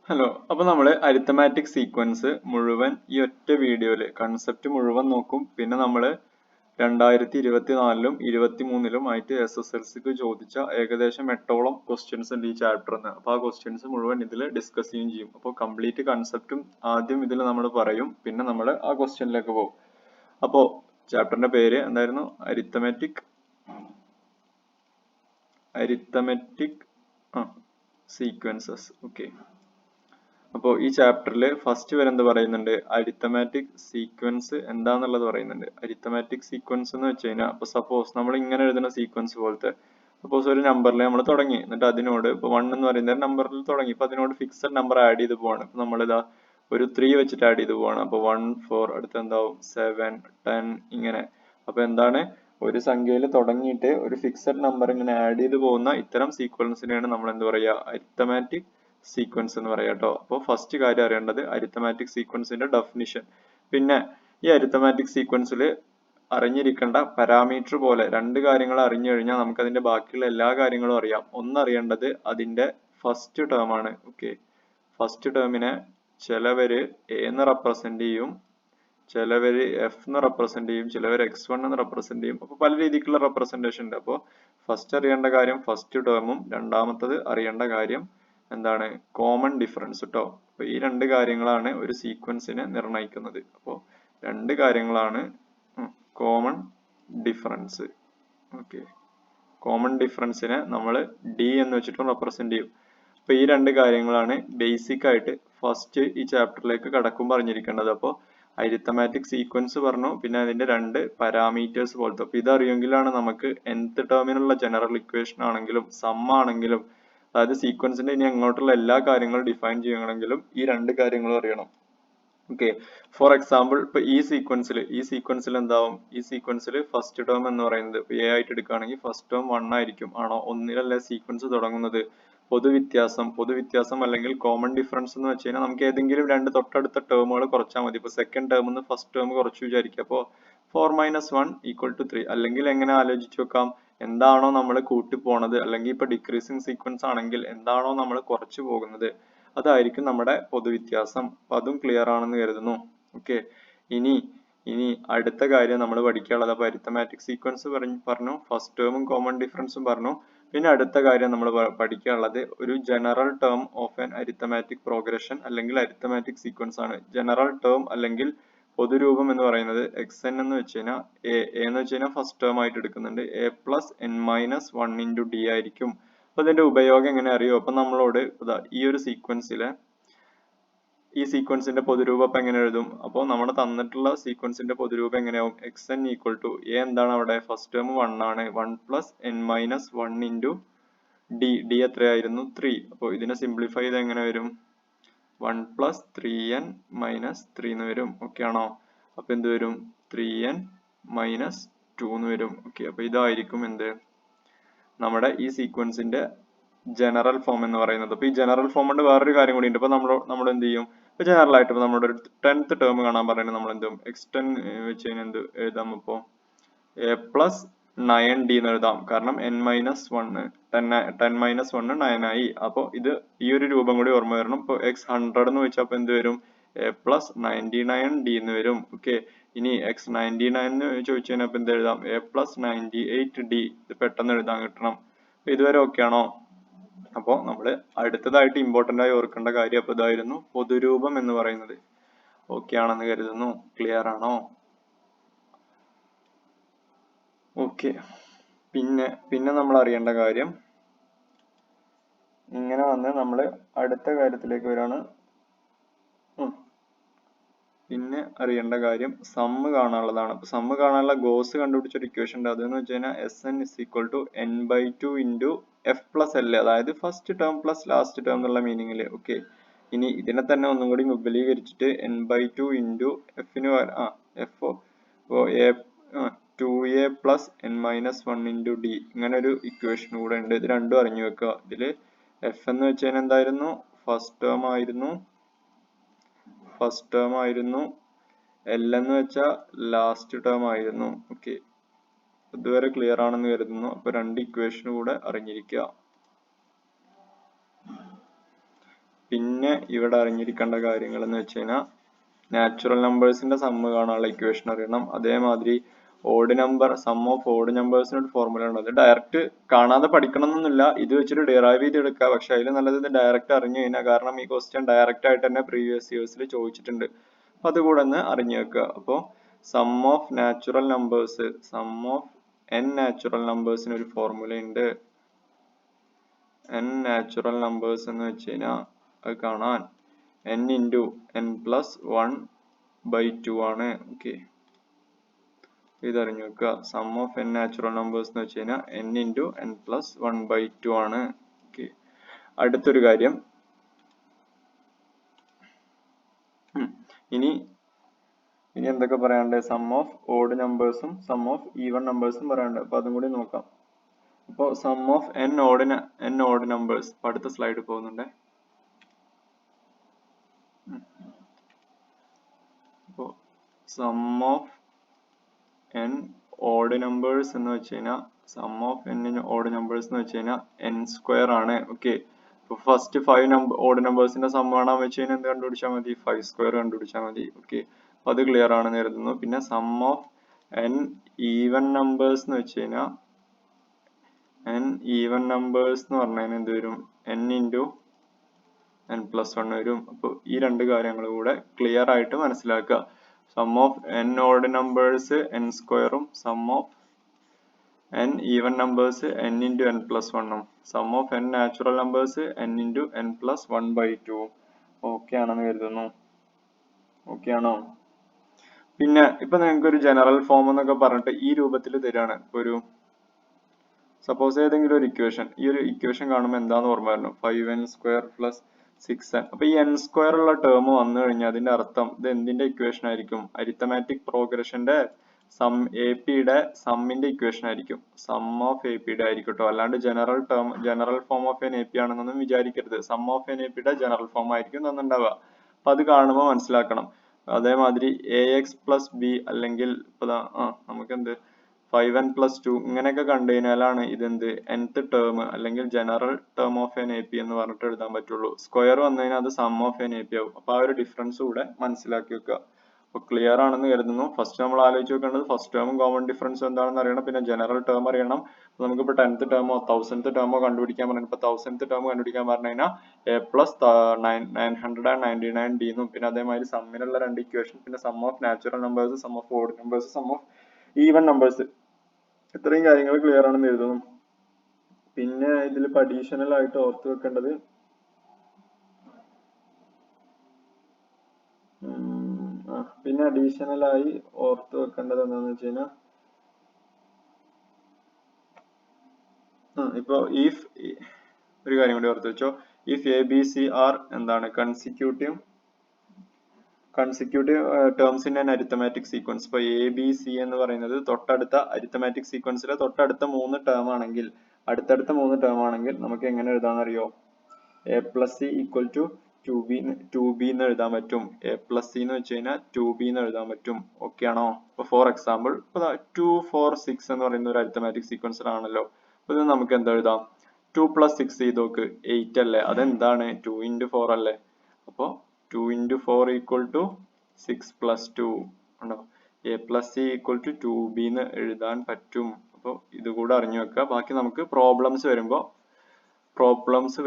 Hello, അപ്പോൾ നമ്മൾ arithmetic sequence മുഴുവൻ ഈ ഒറ്റ വീഡിയോയിൽ കൺസെപ്റ്റ് മുഴുവൻ നോക്കും. പിന്നെ നമ്മൾ 2024-ലും 2023-ലും ആയിട്ട് SSLCക്ക് ചോദിച്ച ഏകദേശം 8ഓളം ക്വസ്റ്റ്യൻസ് ഉണ്ട് ഈ ചാപ്റ്ററിന്. അപ്പോൾ ആ ക്വസ്റ്റ്യൻസ് മുഴുവൻ ഇതിൽ ഡിസ്കസ് ചെയ്യുകയും ചെയ്യും. അപ്പോൾ കംപ്ലീറ്റ് കൺസെപ്റ്റും ആദ്യം ഇതിൽ നമ്മൾ പറയും, പിന്നെ നമ്മൾ ആ ക്വസ്റ്റ്യനിലേക്ക് പോകും. അപ്പോൾ ചാപ്റ്ററിന്റെ പേര് എന്തായിരുന്നു? Arithmetic sequences. ഓക്കെ. അപ്പോൾ ഈ ചാപ്റ്ററിൽ ഫസ്റ്റ് വരെ എന്ത് പറയുന്നുണ്ട്? അരിത്തമാറ്റിക് സീക്വൻസ് എന്താന്നുള്ളത് പറയുന്നുണ്ട്. അരിത്തമാറ്റിക് സീക്വൻസ് എന്ന് വെച്ച് കഴിഞ്ഞാൽ, അപ്പോൾ സപ്പോസ് നമ്മൾ ഇങ്ങനെ എഴുതുന്ന സീക്വൻസ് പോലത്തെ, സപ്പോസ് ഒരു നമ്പറിൽ നമ്മൾ തുടങ്ങി, എന്നിട്ട് അതിനോട് ഇപ്പോൾ 1 എന്ന് പറയുന്ന നമ്പറിൽ തുടങ്ങി, ഇപ്പോൾ അതിനോട് ഫിക്സഡ് നമ്പർ ആഡ് ചെയ്ത് പോവാണ്. ഇപ്പോൾ നമ്മളിതാ ഒരു 3 വെച്ചിട്ട് ആഡ് ചെയ്ത് പോവാണ്. അപ്പോൾ 1 4 അടുത്ത് എന്താവും 7 10 ഇങ്ങനെ. അപ്പോൾ എന്താണ്, ഒരു സംഖ്യയിൽ തുടങ്ങിയിട്ട് ഒരു ഫിക്സഡ് നമ്പർ ഇങ്ങനെ ആഡ് ചെയ്ത് പോകുന്ന ഇത്തരം സീക്വൻസിനെയാണ് നമ്മൾ എന്ത് പറയുക? അരിത്തമാറ്റിക് സീക്വൻസ് എന്ന് പറയാം കേട്ടോ. അപ്പോൾ ഫസ്റ്റ് കാര്യം അറിയേണ്ടത് അരിത്തമാറ്റിക് സീക്വൻസിന്റെ ഡെഫിനിഷൻ. പിന്നെ ഈ അരിത്തമാറ്റിക് സീക്വൻസിൽ അറിഞ്ഞിരിക്കേണ്ട പാരാമീറ്റർ പോലെ രണ്ട് കാര്യങ്ങൾ അറിഞ്ഞു കഴിഞ്ഞാൽ നമുക്ക് അതിന്റെ ബാക്കിയുള്ള എല്ലാ കാര്യങ്ങളും അറിയാം. ഒന്നറിയേണ്ടത് അതിന്റെ ഫസ്റ്റ് ടേം ആണ്. ഓക്കെ, ഫസ്റ്റ് ടേമിനെ ചിലവര് എ എന്ന് റെപ്രസെന്റ് ചെയ്യും, ചിലവര് എഫ് എന്ന് റെപ്രസെന്റ് ചെയ്യും, ചിലവര് x1 എന്ന് റെപ്രസെന്റ് ചെയ്യും. അപ്പോൾ പല രീതിക്കുള്ള റെപ്രസെന്റേഷൻ ഉണ്ട്. അപ്പോൾ ഫസ്റ്റ് അറിയേണ്ട കാര്യം ഫസ്റ്റ് ടേമും, രണ്ടാമത്തത് അറിയേണ്ട കാര്യം എന്താണ്? കോമൺ ഡിഫറൻസ് ട്ടോ. അപ്പോൾ ഈ രണ്ട് കാര്യങ്ങളാണ് ഒരു സീക്വൻസിനെ നിർണ്ണയിക്കുന്നത്. അപ്പോൾ രണ്ട് കാര്യങ്ങളാണ് കോമൺ ഡിഫറൻസ്. ഓക്കെ, കോമൺ ഡിഫറൻസിനെ നമ്മൾ ഡി എന്ന് വെച്ചിട്ട് റെപ്രസെന്റ് ചെയ്യും. അപ്പോൾ ഈ രണ്ട് കാര്യങ്ങളാണ് ബേസിക് ആയിട്ട് ഫസ്റ്റ് ഈ ചാപ്റ്ററിലേക്ക് കടക്കുമ്പോൾ അറിഞ്ഞിരിക്കേണ്ടത്. അപ്പോൾ അരിത്തമാറ്റിക് സീക്വൻസ് പറഞ്ഞു, പിന്നെ അതിന്റെ രണ്ട് പാരാമീറ്റേഴ്സ് പോലത്തെ. അപ്പോൾ ഇതറിയെങ്കിലാണ് നമുക്ക് nth ടേമിനുള്ള ജനറൽ ഇക്വേഷൻ ആണെങ്കിലും സം ആണെങ്കിലും, അതായത് സീക്വൻസിന്റെ ഇനി അങ്ങോട്ടുള്ള എല്ലാ കാര്യങ്ങളും ഡിഫൈൻ ചെയ്യണമെങ്കിലും ഈ രണ്ട് കാര്യങ്ങളും അറിയണം. ഓക്കെ, ഫോർ എക്സാമ്പിൾ ഇപ്പൊ ഈ സീക്വൻസിൽ എന്താവും? ഈ സീക്വൻസിൽ ഫസ്റ്റ് ടേം എന്ന് പറയുന്നത് ഇപ്പൊ എ ആയിട്ട് എടുക്കുകയാണെങ്കിൽ ഫസ്റ്റ് ടേം 1 ആയിരിക്കും. ആണോ? ഒന്നിലല്ലേ സീക്വൻസ് തുടങ്ങുന്നത്. പൊതുവ്യത്യാസം അല്ലെങ്കിൽ കോമൺ ഡിഫറൻസ് എന്ന് വെച്ച് കഴിഞ്ഞാൽ നമുക്ക് ഏതെങ്കിലും രണ്ട് തൊട്ടടുത്ത ടേമുകൾ കുറച്ചാൽ മതി. ഇപ്പൊ സെക്കൻഡ് ടേമിൽ നിന്ന് ഫസ്റ്റ് ടേം കുറച്ചു വിചാരിക്കുക. അപ്പോൾ 4 - 1 = 3. അല്ലെങ്കിൽ എങ്ങനെ ആലോചിച്ച് വെക്കാം? എന്താണോ നമ്മൾ കൂട്ടി പോണത്, അല്ലെങ്കിൽ ഇപ്പൊ ഡിക്രീസിങ് സീക്വൻസ് ആണെങ്കിൽ എന്താണോ നമ്മൾ കുറച്ചു പോകുന്നത്, അതായിരിക്കും നമ്മുടെ പൊതുവ്യത്യാസം. അപ്പൊ അതും ക്ലിയർ ആണെന്ന് കരുതുന്നു. ഓക്കെ, ഇനി അടുത്ത കാര്യം നമ്മൾ പഠിക്കാനുള്ളത്, അപ്പൊ അരിത്തമാറ്റിക് സീക്വൻസ് പറഞ്ഞു, ഫസ്റ്റ് ടേമും കോമൺ ഡിഫറൻസും പറഞ്ഞു. പിന്നെ അടുത്ത കാര്യം നമ്മൾ പഠിക്കാനുള്ളത് ഒരു general term of an arithmetic progression അല്ലെങ്കിൽ അരിത്തമാറ്റിക് സീക്വൻസ് ആണ്. ജനറൽ ടേം അല്ലെങ്കിൽ പൊതുരൂപം എന്ന് പറയുന്നത് xn എന്ന് വെച്ച് കഴിഞ്ഞാൽ എ എന്ന് വെച്ച് കഴിഞ്ഞാൽ ഫസ്റ്റ് ടേം ആയിട്ട് എടുക്കുന്നുണ്ട്. a+n-1 × d ആയിരിക്കും. അപ്പൊ ഇതിന്റെ ഉപയോഗം എങ്ങനെ അറിയോ? അപ്പൊ നമ്മളോട് ഈ ഒരു സീക്വൻസിന്റെ പൊതുരൂപം അപ്പൊ എങ്ങനെ എഴുതും? അപ്പോൾ നമ്മുടെ തന്നിട്ടുള്ള സീക്വൻസിന്റെ പൊതുരൂപം എങ്ങനെയാവും? xn = a എന്താണ് അവിടെ? ഫസ്റ്റ് ടേം 1 ആണ്. 1+n-1 × d. d എത്രയായിരുന്നു? 3. അപ്പോൾ ഇതിനെ സിംപ്ലിഫൈ ചെയ്ത് എങ്ങനെ വരും? 1+3n - 3 എന്ന് വരും. ഓക്കെ ആണോ? അപ്പൊ എന്ത് വരും? 3n - 2 എന്ന് വരും. ഓക്കെ, അപ്പൊ ഇതായിരിക്കും എന്ത്? നമ്മുടെ ഈ സീക്വൻസിന്റെ ജനറൽ ഫോം എന്ന് പറയുന്നത്. അപ്പൊ ഈ ജനറൽ ഫോം കൊണ്ട് വേറൊരു കാര്യം കൂടി ഉണ്ട്. ഇപ്പൊ നമ്മൾ എന്ത് ചെയ്യും? ഇപ്പൊ ജനറൽ ആയിട്ട് ഇപ്പൊ നമ്മുടെ ഒരു 10th ടേം കാണാൻ പറയുന്നത് നമ്മൾ എന്ത് ചെയ്യും? x10 വെച്ച് കഴിഞ്ഞാൽ എന്ത് എഴുതാം? ഇപ്പോ a+9d എന്ന് എഴുതാം. കാരണം n-1 10 - 1 9 ആയി. അപ്പൊ ഇത് ഈ ഒരു രൂപം കൂടി ഓർമ്മ വരണം. ഇപ്പൊ x100 എന്ന് വെച്ചാൽ അപ്പൊ എന്ത് വരും? a+99d എന്ന് വരും. ഓക്കെ, ഇനി x99 എന്ന് ചോദിച്ചു കഴിഞ്ഞാൽ അപ്പൊ എന്ത് എഴുതാം? a+98d. ഇത് പെട്ടെന്ന് എഴുതാൻ കിട്ടണം. ഇതുവരെ ഓക്കെ ആണോ? അപ്പോൾ നമ്മൾ അടുത്തതായിട്ട് ഇമ്പോർട്ടന്റ് ആയി ഓർക്കേണ്ട കാര്യം അപ്പൊ ഇതായിരുന്നു, പൊതുരൂപം എന്ന് പറയുന്നത്. ഓക്കെ ആണെന്ന് കരുതുന്നു. ക്ലിയർ ആണോ? ഓക്കെ, പിന്നെ നമ്മൾ അറിയേണ്ട കാര്യം ഇങ്ങനെ വന്ന് നമ്മൾ അടുത്ത കാര്യത്തിലേക്ക് വരാണ്. പിന്നെ അറിയേണ്ട കാര്യം സമ്മ് കാണാനുള്ളതാണ്. അപ്പൊ സമ്മ് കാണാനുള്ള ഗോസ് കണ്ടുപിടിച്ച ഒരു ഇക്വേഷൻ ഉണ്ട്. അതെന്ന് വെച്ച് കഴിഞ്ഞാൽ Sn = n/2 × f+l, അതായത് first term plus last term എന്നുള്ള മീനിങ്ങിൽ. ഓക്കെ, ഇനി ഇതിനെ തന്നെ ഒന്നും കൂടി വിപുലീകരിച്ചിട്ട് n/2 × f f 2a + n-1 × d ഇങ്ങനെ ഒരു ഇക്വേഷൻ കൂടെ ഉണ്ട്. ഇത് രണ്ടും അറിഞ്ഞു വെക്കുക. ഇതില് f എന്ന് വെച്ച് കഴിഞ്ഞാൽ എന്തായിരുന്നു? ഫസ്റ്റ് ടേം ആയിരുന്നു. L എന്ന് വെച്ചാൽ ലാസ്റ്റ് ടേം ആയിരുന്നു. ഓക്കെ, ഇതുവരെ ക്ലിയർ ആണെന്ന് കരുതുന്നു. അപ്പൊ രണ്ട് ഇക്വേഷൻ കൂടെ അറിഞ്ഞിരിക്കുക. പിന്നെ ഇവിടെ അറിഞ്ഞിരിക്കേണ്ട കാര്യങ്ങൾ എന്ന് വെച്ച് കഴിഞ്ഞാൽ നാച്ചുറൽ നമ്പേഴ്സിന്റെ സമ്മ് കാണാനുള്ള ഇക്വേഷൻ അറിയണം. അതേമാതിരി odd number sum of odd നമ്പേഴ്സിന് ഒരു ഫോർമുല ഉണ്ട്. അത് ഡയറക്റ്റ് കാണാതെ പഠിക്കണം എന്നൊന്നുമില്ല, ഇത് വെച്ചിട്ട് ഡിറൈവ് ചെയ്ത് എടുക്കുക. പക്ഷെ അതിൽ നല്ലത് ഇത് ഡയറക്റ്റ് അറിഞ്ഞു കഴിഞ്ഞാൽ, കാരണം ഈ ക്വസ്റ്റ്യൻ ഡയറക്റ്റ് ആയിട്ട് തന്നെ പ്രീവിയസ് ഇയേഴ്സിൽ ചോദിച്ചിട്ടുണ്ട്. അപ്പൊ അതുകൂടെ ഒന്ന് അറിഞ്ഞു വെക്കുക. അപ്പോൾ sum of natural numbers, sum of n natural നമ്പേഴ്സിന് ഒരു ഫോർമുല ഉണ്ട്. n നാച്ചുറൽ നമ്പേഴ്സ് എന്ന് വെച്ച് കഴിഞ്ഞാൽ അത് കാണാൻ n ഇൻറ്റു n പ്ലസ് 1/2 ആണ്. ഓക്കെ, ഇതറിഞ്ഞു വെക്കുക. Sum of n natural numbers എന്ന് വെച്ച് കഴിഞ്ഞാൽ n ഇൻറ്റു n പ്ലസ് 1/2 ആണ്. ഓക്കെ, അടുത്തൊരു കാര്യം, ഇനി എന്തൊക്കെ പറയാനുണ്ട്? സം ഓഫ് ഓഡ് നമ്പേഴ്സും സം ഓഫ് ഈവൻ നമ്പേഴ്സും പറയാനുണ്ട്. അപ്പൊ അതും കൂടി നോക്കാം. അപ്പോൾ sum of n odd numbers, അടുത്ത സ്ലൈഡ് പോകുന്നുണ്ട്. അപ്പോൾ sum of n odd numbers എന്ന് വെച്ച് കഴിഞ്ഞാൽ, sum of n odd numbers എന്ന് വെച്ച് കഴിഞ്ഞാൽ n² ആണ്. ഓക്കെ, അപ്പോൾ ഫസ്റ്റ് 5 ഓഡ് നമ്പേഴ്സിന്റെ സം കാണാൻ വെച്ച് കഴിഞ്ഞാൽ എന്ത് കണ്ടുപിടിച്ചാൽ മതി? 5² കണ്ടുപിടിച്ചാൽ മതി. ഓക്കെ, അപ്പൊ അത് ക്ലിയർ ആണെന്ന് കരുതുന്നു. പിന്നെ sum of n even numbers എന്ന് വെച്ച് കഴിഞ്ഞാൽ, n ഈവൻ നമ്പേഴ്സ് എന്ന് പറഞ്ഞാൽ എന്ത് വരും? n ഇൻറ്റു n പ്ലസ് 1 വരും. അപ്പോൾ ഈ രണ്ട് കാര്യങ്ങൾ കൂടെ ക്ലിയർ ആയിട്ട് മനസ്സിലാക്കുക. Sum of n odd numbers n² ഉം sum of n even numbers n into n plus 1 ഉം sum of n natural numbers n into n plus 1/2 okay ആണെന്ന് കരുതുന്നു. ഓക്കെ ആണോ? പിന്നെ ഇപ്പൊ നിങ്ങൾക്ക് ഒരു ജനറൽ ഫോം എന്നൊക്കെ പറഞ്ഞിട്ട് ഈ രൂപത്തിൽ തരാണ്. ഒരു സപ്പോസ് ഏതെങ്കിലും ഒരു ഇക്വേഷൻ, ഈ ഒരു ഇക്വേഷൻ കാണുമ്പോൾ എന്താന്ന് ഓർമ്മ വരണം? 5n² plus 6n. അപ്പൊ ഈ n² ഉള്ള ടേം വന്നു കഴിഞ്ഞാൽ അതിന്റെ അർത്ഥം ഇത് എന്തിന്റെ ഇക്വേഷൻ ആയിരിക്കും? അരിത്തമാറ്റിക് പ്രോഗ്രഷന്റെ സം AP-യുടെ സമ്മിന്റെ ഇക്വേഷൻ ആയിരിക്കും. സം ഓഫ് AP-യുടെ ആയിരിക്കും കേട്ടോ, അല്ലാണ്ട് general form of n AP ആണെന്നൊന്നും വിചാരിക്കരുത്. സം ഓഫ് എൻ AP-യുടെ ജനറൽ ഫോം ആയിരിക്കും തന്നിട്ടുണ്ടാവുക. അപ്പൊ അത് കാണുമ്പോൾ മനസ്സിലാക്കണം. അതേമാതിരി AX പ്ലസ് B അല്ലെങ്കിൽ ഇപ്പൊ നമുക്ക് എന്ത് 5n പ്ലസ് 2 ഇങ്ങനെയൊക്കെ കണ്ടു കഴിഞ്ഞാലാണ് ഇതെന്ത് nth ടേം അല്ലെങ്കിൽ general term of n AP എന്ന് പറഞ്ഞിട്ട് എഴുതാൻ പറ്റുള്ളൂ. സ്ക്വയർ വന്നു കഴിഞ്ഞാൽ അത് സം ഓഫ് എൻ AP ആവും. അപ്പൊ ആ ഒരു ഡിഫറൻസ് കൂടെ മനസ്സിലാക്കി വെക്കുക. അപ്പൊ ക്ലിയർ ആണെന്ന് കരുതുന്നു. ഫസ്റ്റ് നമ്മൾ ആലോചിച്ച് വെക്കേണ്ടത് ഫസ്റ്റ് ടേമും കോമൺ ഡിഫറൻസ് എന്താണെന്ന് അറിയണം, പിന്നെ ജനറൽ ടേം അറിയണം. നമുക്കിപ്പോ 10th ടേമോ 1000th ടേമോ കണ്ടുപിടിക്കാൻ പറഞ്ഞു. ഇപ്പൊ 1000th ടേം കണ്ടുപിടിക്കാൻ പറഞ്ഞു കഴിഞ്ഞാൽ a പ്ലസ് 999d എന്നും പിന്നെ അതേമാതിരി സമ്മിനുള്ള രണ്ട് ഇക്വേഷൻ, പിന്നെ sum of natural numbers, sum of odd numbers, sum of even numbers, ഇത്രയും കാര്യങ്ങൾ ക്ലിയർ ആണെന്ന് എഴുതുന്നു. പിന്നെ ഇതിൽ അഡീഷണൽ ആയിട്ട് ഓർത്ത് വെക്കേണ്ടത് എന്താണെന്ന് വെച്ച് കഴിഞ്ഞാൽ ഇപ്പൊ ഒരു കാര്യം കൂടി ഓർത്ത് വെച്ചോ. ഇഫ് ABC ആർ എന്താണ് consecutive terms in an arithmetic sequence. ഇപ്പൊ ABC എന്ന് പറയുന്നത് തൊട്ടടുത്ത അരിത്തമാറ്റിക് സീക്വൻസിലെ തൊട്ടടുത്ത 3 ടേം ആണെങ്കിൽ, അടുത്തടുത്ത 3 ടേം ആണെങ്കിൽ നമുക്ക് എങ്ങനെ എഴുതാന്നറിയോ? A plus C equal to 2B എന്ന് എഴുതാൻ പറ്റും. A പ്ലസ് C എന്ന് വെച്ച് കഴിഞ്ഞാൽ 2B എന്ന് എഴുതാൻ പറ്റും. ഓക്കെ ആണോ? ഇപ്പൊ ഫോർ എക്സാമ്പിൾ ഇപ്പൊ 2 4 6 എന്ന് പറയുന്ന ഒരു അരിത്തമാറ്റിക് സീക്വൻസിലാണല്ലോ. അപ്പൊ ഇത് നമുക്ക് എന്താ എഴുതാം? 2 പ്ലസ് 6 ചെയ്ത് നോക്ക്, 8 അല്ലേ? അതെന്താണ്? 2 into 4 അല്ലേ? അപ്പൊ 2 into 4 equal to 6 plus 2 ഉണ്ടോ? A plus C equal to 2B എന്ന് എഴുതാൻ പറ്റും. അപ്പോൾ ഇതുകൂടെ അറിഞ്ഞു വെക്കുക. ബാക്കി നമുക്ക് പ്രോബ്ലംസ്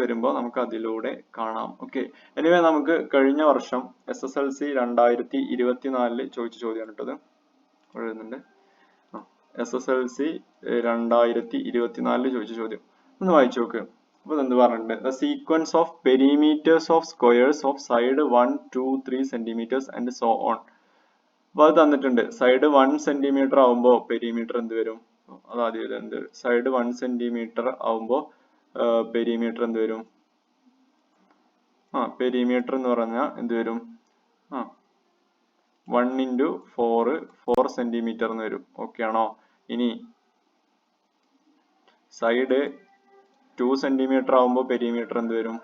വരുമ്പോൾ നമുക്ക് അതിലൂടെ കാണാം. ഓക്കെ, എനിവേ നമുക്ക് കഴിഞ്ഞ വർഷം SSLC 2024 ചോദിച്ച ചോദ്യമാണ് കേട്ടത്. എഴുതുന്നുണ്ട്. SSLC 2024 ചോദിച്ച ചോദ്യം ഒന്ന് വായിച്ചു നോക്ക്. അപ്പൊ എന്ത് പറഞ്ഞിട്ടുണ്ട്? The sequence of perimeters of squares of side 1, 2, 3 centimeters and so on. അപ്പൊ അത് തന്നിട്ടുണ്ട്. സൈഡ് 1 centimeter ആവുമ്പോ പെരിമീറ്റർ എന്ത് വരും? അതാദ്യം എന്ത്? സൈഡ് 1 centimeter ആവുമ്പോ പെരിമീറ്റർ എന്ത് വരും? പെരിമീറ്റർ എന്ന് പറഞ്ഞാൽ എന്ത് വരും? 1 into 4 centimeter എന്ന് വരും. ഓക്കെ ആണോ? ഇനി സൈഡ് 2 centimeter ആവുമ്പോ പെരിമീറ്റർ എന്ത് വരും?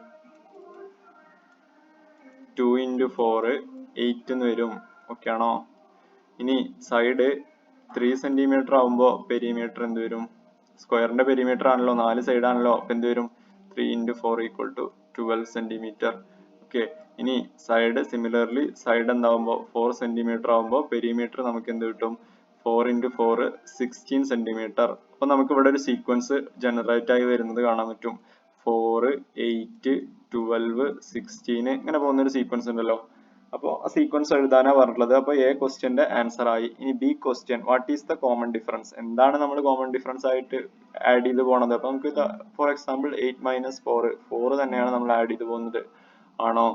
2 into 4 8 എന്ന് വരും. ഓക്കെ ആണോ? ഇനി സൈഡ് 3 centimeter ആവുമ്പോ പെരിമീറ്റർ എന്ത് വരും? സ്ക്വയറിന്റെ പെരിമീറ്റർ ആണല്ലോ, 4 സൈഡ് ആണല്ലോ. അപ്പൊ എന്ത് വരും? 3 into 4 equal to 12 centimeter. Okay. ഇനി സൈഡ് സിമിലർലി സൈഡ് എന്താവുമ്പോൾ 4 സെന്റിമീറ്റർ ആവുമ്പോൾ പെരിമീറ്റർ നമുക്ക് എന്ത് കിട്ടും? 4 × 4 16 സെന്റിമീറ്റർ. അപ്പൊ നമുക്ക് ഇവിടെ ഒരു സീക്വൻസ് ജനറേറ്റ് ആയി വരുന്നത് കാണാൻ പറ്റും. 4 8 12 16 ഇങ്ങനെ പോകുന്ന ഒരു സീക്വൻസ് ഉണ്ടല്ലോ. അപ്പോൾ ആ സീക്വൻസ് എഴുതാനാണ് പറഞ്ഞിട്ടുള്ളത്. അപ്പോൾ എ ക്വസ്റ്റ്യന്റെ ആൻസർ ആയി. ഇനി B question, what is the common difference? എന്താണ് നമ്മൾ കോമൺ ഡിഫറൻസ് ആയിട്ട് ആഡ് ചെയ്ത് പോണത്? അപ്പൊ നമുക്ക് ഫോർ എക്സാമ്പിൾ 8 - 4 തന്നെയാണ് നമ്മൾ ആഡ് ചെയ്ത് പോകുന്നത്. ആണോ?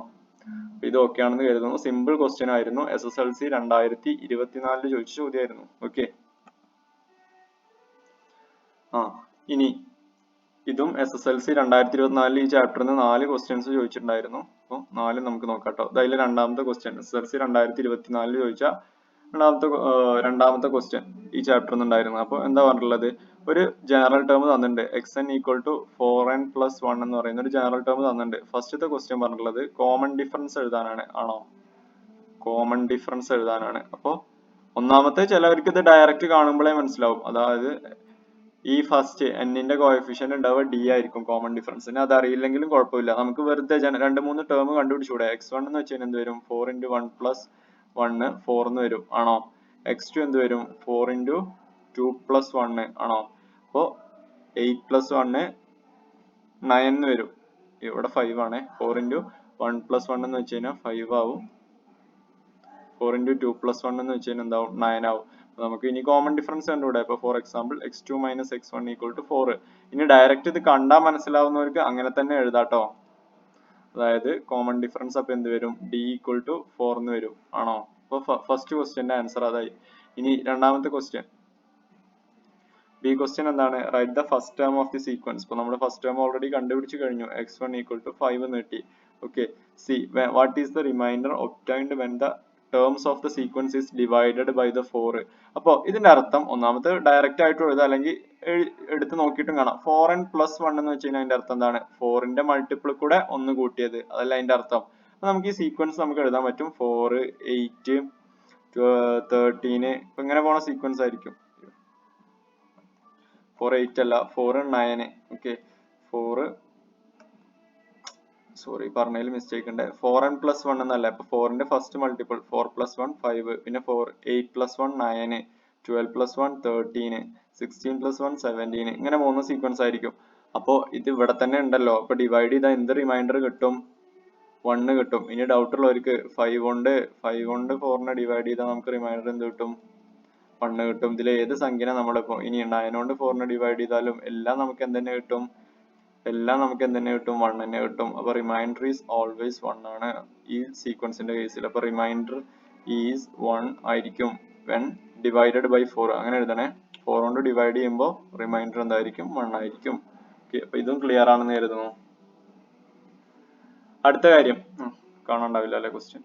ഇത് ഓക്കെ ആണെന്ന് കരുതുന്നു. സിമ്പിൾ ക്വസ്റ്റ്യൻ ആയിരുന്നു. SSLC 2024 ചോദിച്ച ചോദ്യമായിരുന്നു. ഓക്കെ. ഇനി ഇതും SSLC 2024 ഈ ചാപ്റ്ററിൽ നിന്ന് 4 ക്വസ്റ്റ്യൻസ് ചോദിച്ചിട്ടുണ്ടായിരുന്നു. അപ്പോൾ 4 നമുക്ക് നോക്കാം കേട്ടോ. അതിൽ രണ്ടാമത്തെ ക്വസ്റ്റ്യൻ SSLC 2024 ചോദിച്ച രണ്ടാമത്തെ ക്വസ്റ്റ്യൻ ഈ ചാപ്റ്ററിൽ നിന്നുണ്ടായിരുന്നു. അപ്പോൾ എന്താ പറഞ്ഞിട്ടുള്ളത്? ഒരു ജനറൽ ടേം തന്നിട്ടുണ്ട്. xn = 4n + 1 എന്ന് പറയുന്ന ഒരു ജനറൽ ടേം തന്നിട്ടുണ്ട്. ഫസ്റ്റത്തെ ക്വസ്റ്റ്യൻ പറഞ്ഞിട്ടുള്ളത് കോമൺ ഡിഫറൻസ് എഴുതാനാണ്. ആണോ? കോമൺ ഡിഫറൻസ് എഴുതാനാണ്. അപ്പോൾ ഒന്നാമത്തെ ചിലവർക്ക് ഇത് ഡയറക്റ്റ് കാണുമ്പോഴേ മനസ്സിലാവും. അതായത് ഈ ഫസ്റ്റ് എന്നിന്റെ കോഎഫിഷ്യന്റ് ഉണ്ടാവുക d ആയിരിക്കും കോമൺ ഡിഫറൻസിന്. അത് അറിയില്ലെങ്കിലും കുഴപ്പമില്ല. നമുക്ക് വെറുതെ 2-3 ടേം കണ്ടുപിടിച്ചൂടെ? x1 എന്ന് വെച്ചാൽ എന്ത് വരും? 4 × 1 + 1 4 എന്ന് വരും. ആണോ? x2 എന്ത് വരും? 4 × 2 + 1 ആണോ? അപ്പോ 8 + 1 9 എന്ന് വരും. ഇവിടെ 5 ആണ്. 4 × 1 + 1 എന്ന് വെച്ച് കഴിഞ്ഞാൽ 5 ആവും. 4 × 2 + 1 എന്ന് വെച്ച് കഴിഞ്ഞാൽ എന്താവും? 9 ആവും. നമുക്ക് ഇനി കോമൺ ഡിഫറൻസ് കണ്ടുകൂടെ? ഇപ്പൊ ഫോർ എക്സാമ്പിൾ x2 - x1 = 4. ഇനി ഡയറക്റ്റ് ഇത് കണ്ടാൽ മനസ്സിലാവുന്നവർക്ക് അങ്ങനെ തന്നെ എഴുതാട്ടോ. അതായത് കോമൺ ഡിഫറൻസ് അപ്പൊ എന്ത് വരും? d = 4 എന്ന് വരും. ആണോ? അപ്പൊ ഫസ്റ്റ് ക്വസ്റ്റ്യന്റെ ആൻസർ അതായി. ഇനി രണ്ടാമത്തെ ക്വസ്റ്റ്യൻ, ബി ക്വസ്റ്റ്യൻ എന്താണ്? Write the first term of the sequence. ഇപ്പൊ നമ്മൾ ഫസ്റ്റ് ടേം ഓൾറെഡി കണ്ടുപിടിച്ച് കഴിഞ്ഞു. x1 = 5 എന്ന് കിട്ടി. Okay. See what is the reminder obtained when the terms of the sequence is divided by the 4. അപ്പോൾ ഇതിന്റെ അർത്ഥം ഒന്നാമത്തെ ഡയറക്റ്റ് ആയിട്ട് എഴുതാം, അല്ലെങ്കിൽ എടുത്ത് നോക്കിയിട്ടും കാണാം. 4n + 1 എന്ന് വെച്ച് കഴിഞ്ഞാൽ അതിന്റെ അർത്ഥം എന്താണ്? 4ന്റെ മൾട്ടിപ്പിൾ കൂടെ 1 കൂട്ടിയത്, അതല്ല അതിന്റെ അർത്ഥം. അപ്പൊ നമുക്ക് ഈ സീക്വൻസ് നമുക്ക് എഴുതാൻ പറ്റും. 4 8 13 ഇപ്പൊ ഇങ്ങനെ പോണ സീക്വൻസ് ആയിരിക്കും. 4 8 അല്ല, 4 9. ഓക്കെ. 4 സോറി പറഞ്ഞതിൽ മിസ്റ്റേക്ക് ഉണ്ട്. 4n + 1 എന്നല്ല. ഇപ്പൊ 4ന്റെ ഫസ്റ്റ് മൾട്ടിപ്പിൾ 4 + 1 5, പിന്നെ 8 + 1 9, 12 + 1 13, 16 + 1 17 ഇങ്ങനെ പോകുന്ന സീക്വൻസ് ആയിരിക്കും. അപ്പോ ഇത് ഇവിടെ തന്നെ ഉണ്ടല്ലോ. അപ്പൊ ഡിവൈഡ് ചെയ്താൽ എന്ത് റിമൈൻഡർ കിട്ടും? 1 കിട്ടും. ഇനി ഡൗട്ട് ഉള്ളവർക്ക് 5 കൊണ്ട് 4നെ ഡിവൈഡ് ചെയ്താൽ നമുക്ക് റിമൈൻഡർ എന്ത് കിട്ടും? 1 കിട്ടും. ഇതിൽ ഏത് സംഖ്യനെ നമ്മളിപ്പോ ഇനി 9 കൊണ്ട് 4നെ ഡിവൈഡ് ചെയ്താലും എല്ലാം നമുക്ക് എന്തെന്നെ കിട്ടും? എല്ലാം നമുക്ക് എന്തെന്നെ കിട്ടും? 1 തന്നെ കിട്ടും. അപ്പൊ റിമൈൻഡർ ഈസ് ഓൾവേസ് 1 ആണ് ഈ സീക്വൻസിന്റെ കേസിൽ. അപ്പൊ റിമൈൻഡർ ഈസ് 1 ആയിരിക്കും വെൻ ഡിവൈഡഡ് ബൈ 4. അങ്ങനെ എഴുതണേ. 4 കൊണ്ട് ഡിവൈഡ് ചെയ്യുമ്പോൾ റിമൈൻഡർ എന്തായിരിക്കും? 1 ആയിരിക്കും. ഓക്കെ. അപ്പൊ ഇതും ക്ലിയർ ആണെന്ന് കരുതുന്നു. അടുത്ത കാര്യം കാണാണ്ടാവില്ല അല്ലെ ക്വസ്റ്റ്യൻ.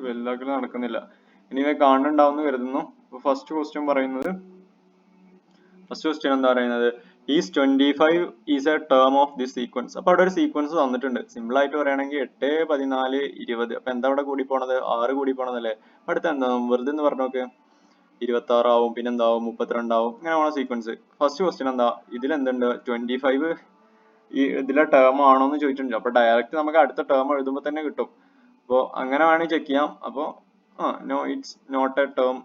വലുതാക്കൽ നടക്കുന്നില്ല. ഇനി കാണുന്നുണ്ടാവുന്ന കരുതുന്നു. ഫസ്റ്റ് ക്വസ്റ്റ്യൻ പറയുന്നത്, ഫസ്റ്റ് ക്വസ്റ്റ്യൻ എന്താ പറയുന്നത്? Is 25 is A term of the sequence. അപ്പൊ അവിടെ ഒരു സീക്വൻസ് തന്നിട്ടുണ്ട്. സിമ്പിൾ ആയിട്ട് പറയുകയാണെങ്കിൽ 8 14 20. അപ്പൊ എന്താ അവിടെ കൂടി പോണത്? 6 കൂടി പോണതല്ലേ? അടുത്ത എന്താ? വെറുതെ എന്ന് പറഞ്ഞു നോക്ക്. 26 ആവും, പിന്നെ എന്താവും? 32 ആവും. ഇങ്ങനെ പോണ സീക്വൻസ്. ഫസ്റ്റ് ക്വസ്റ്റ്യൻ എന്താ? ഇതിൽ എന്തുണ്ട്? 25 ഈ ഇതിലെ ടേം ആണോ എന്ന് ചോദിച്ചിട്ടുണ്ട്. അപ്പൊ ഡയറക്റ്റ് നമുക്ക് അടുത്ത ടേം എഴുതുമ്പോൾ തന്നെ കിട്ടും. അപ്പോൾ അങ്ങനെ വേണമെങ്കിൽ ചെക്ക് ചെയ്യാം. അപ്പോൾ no, it's not a term.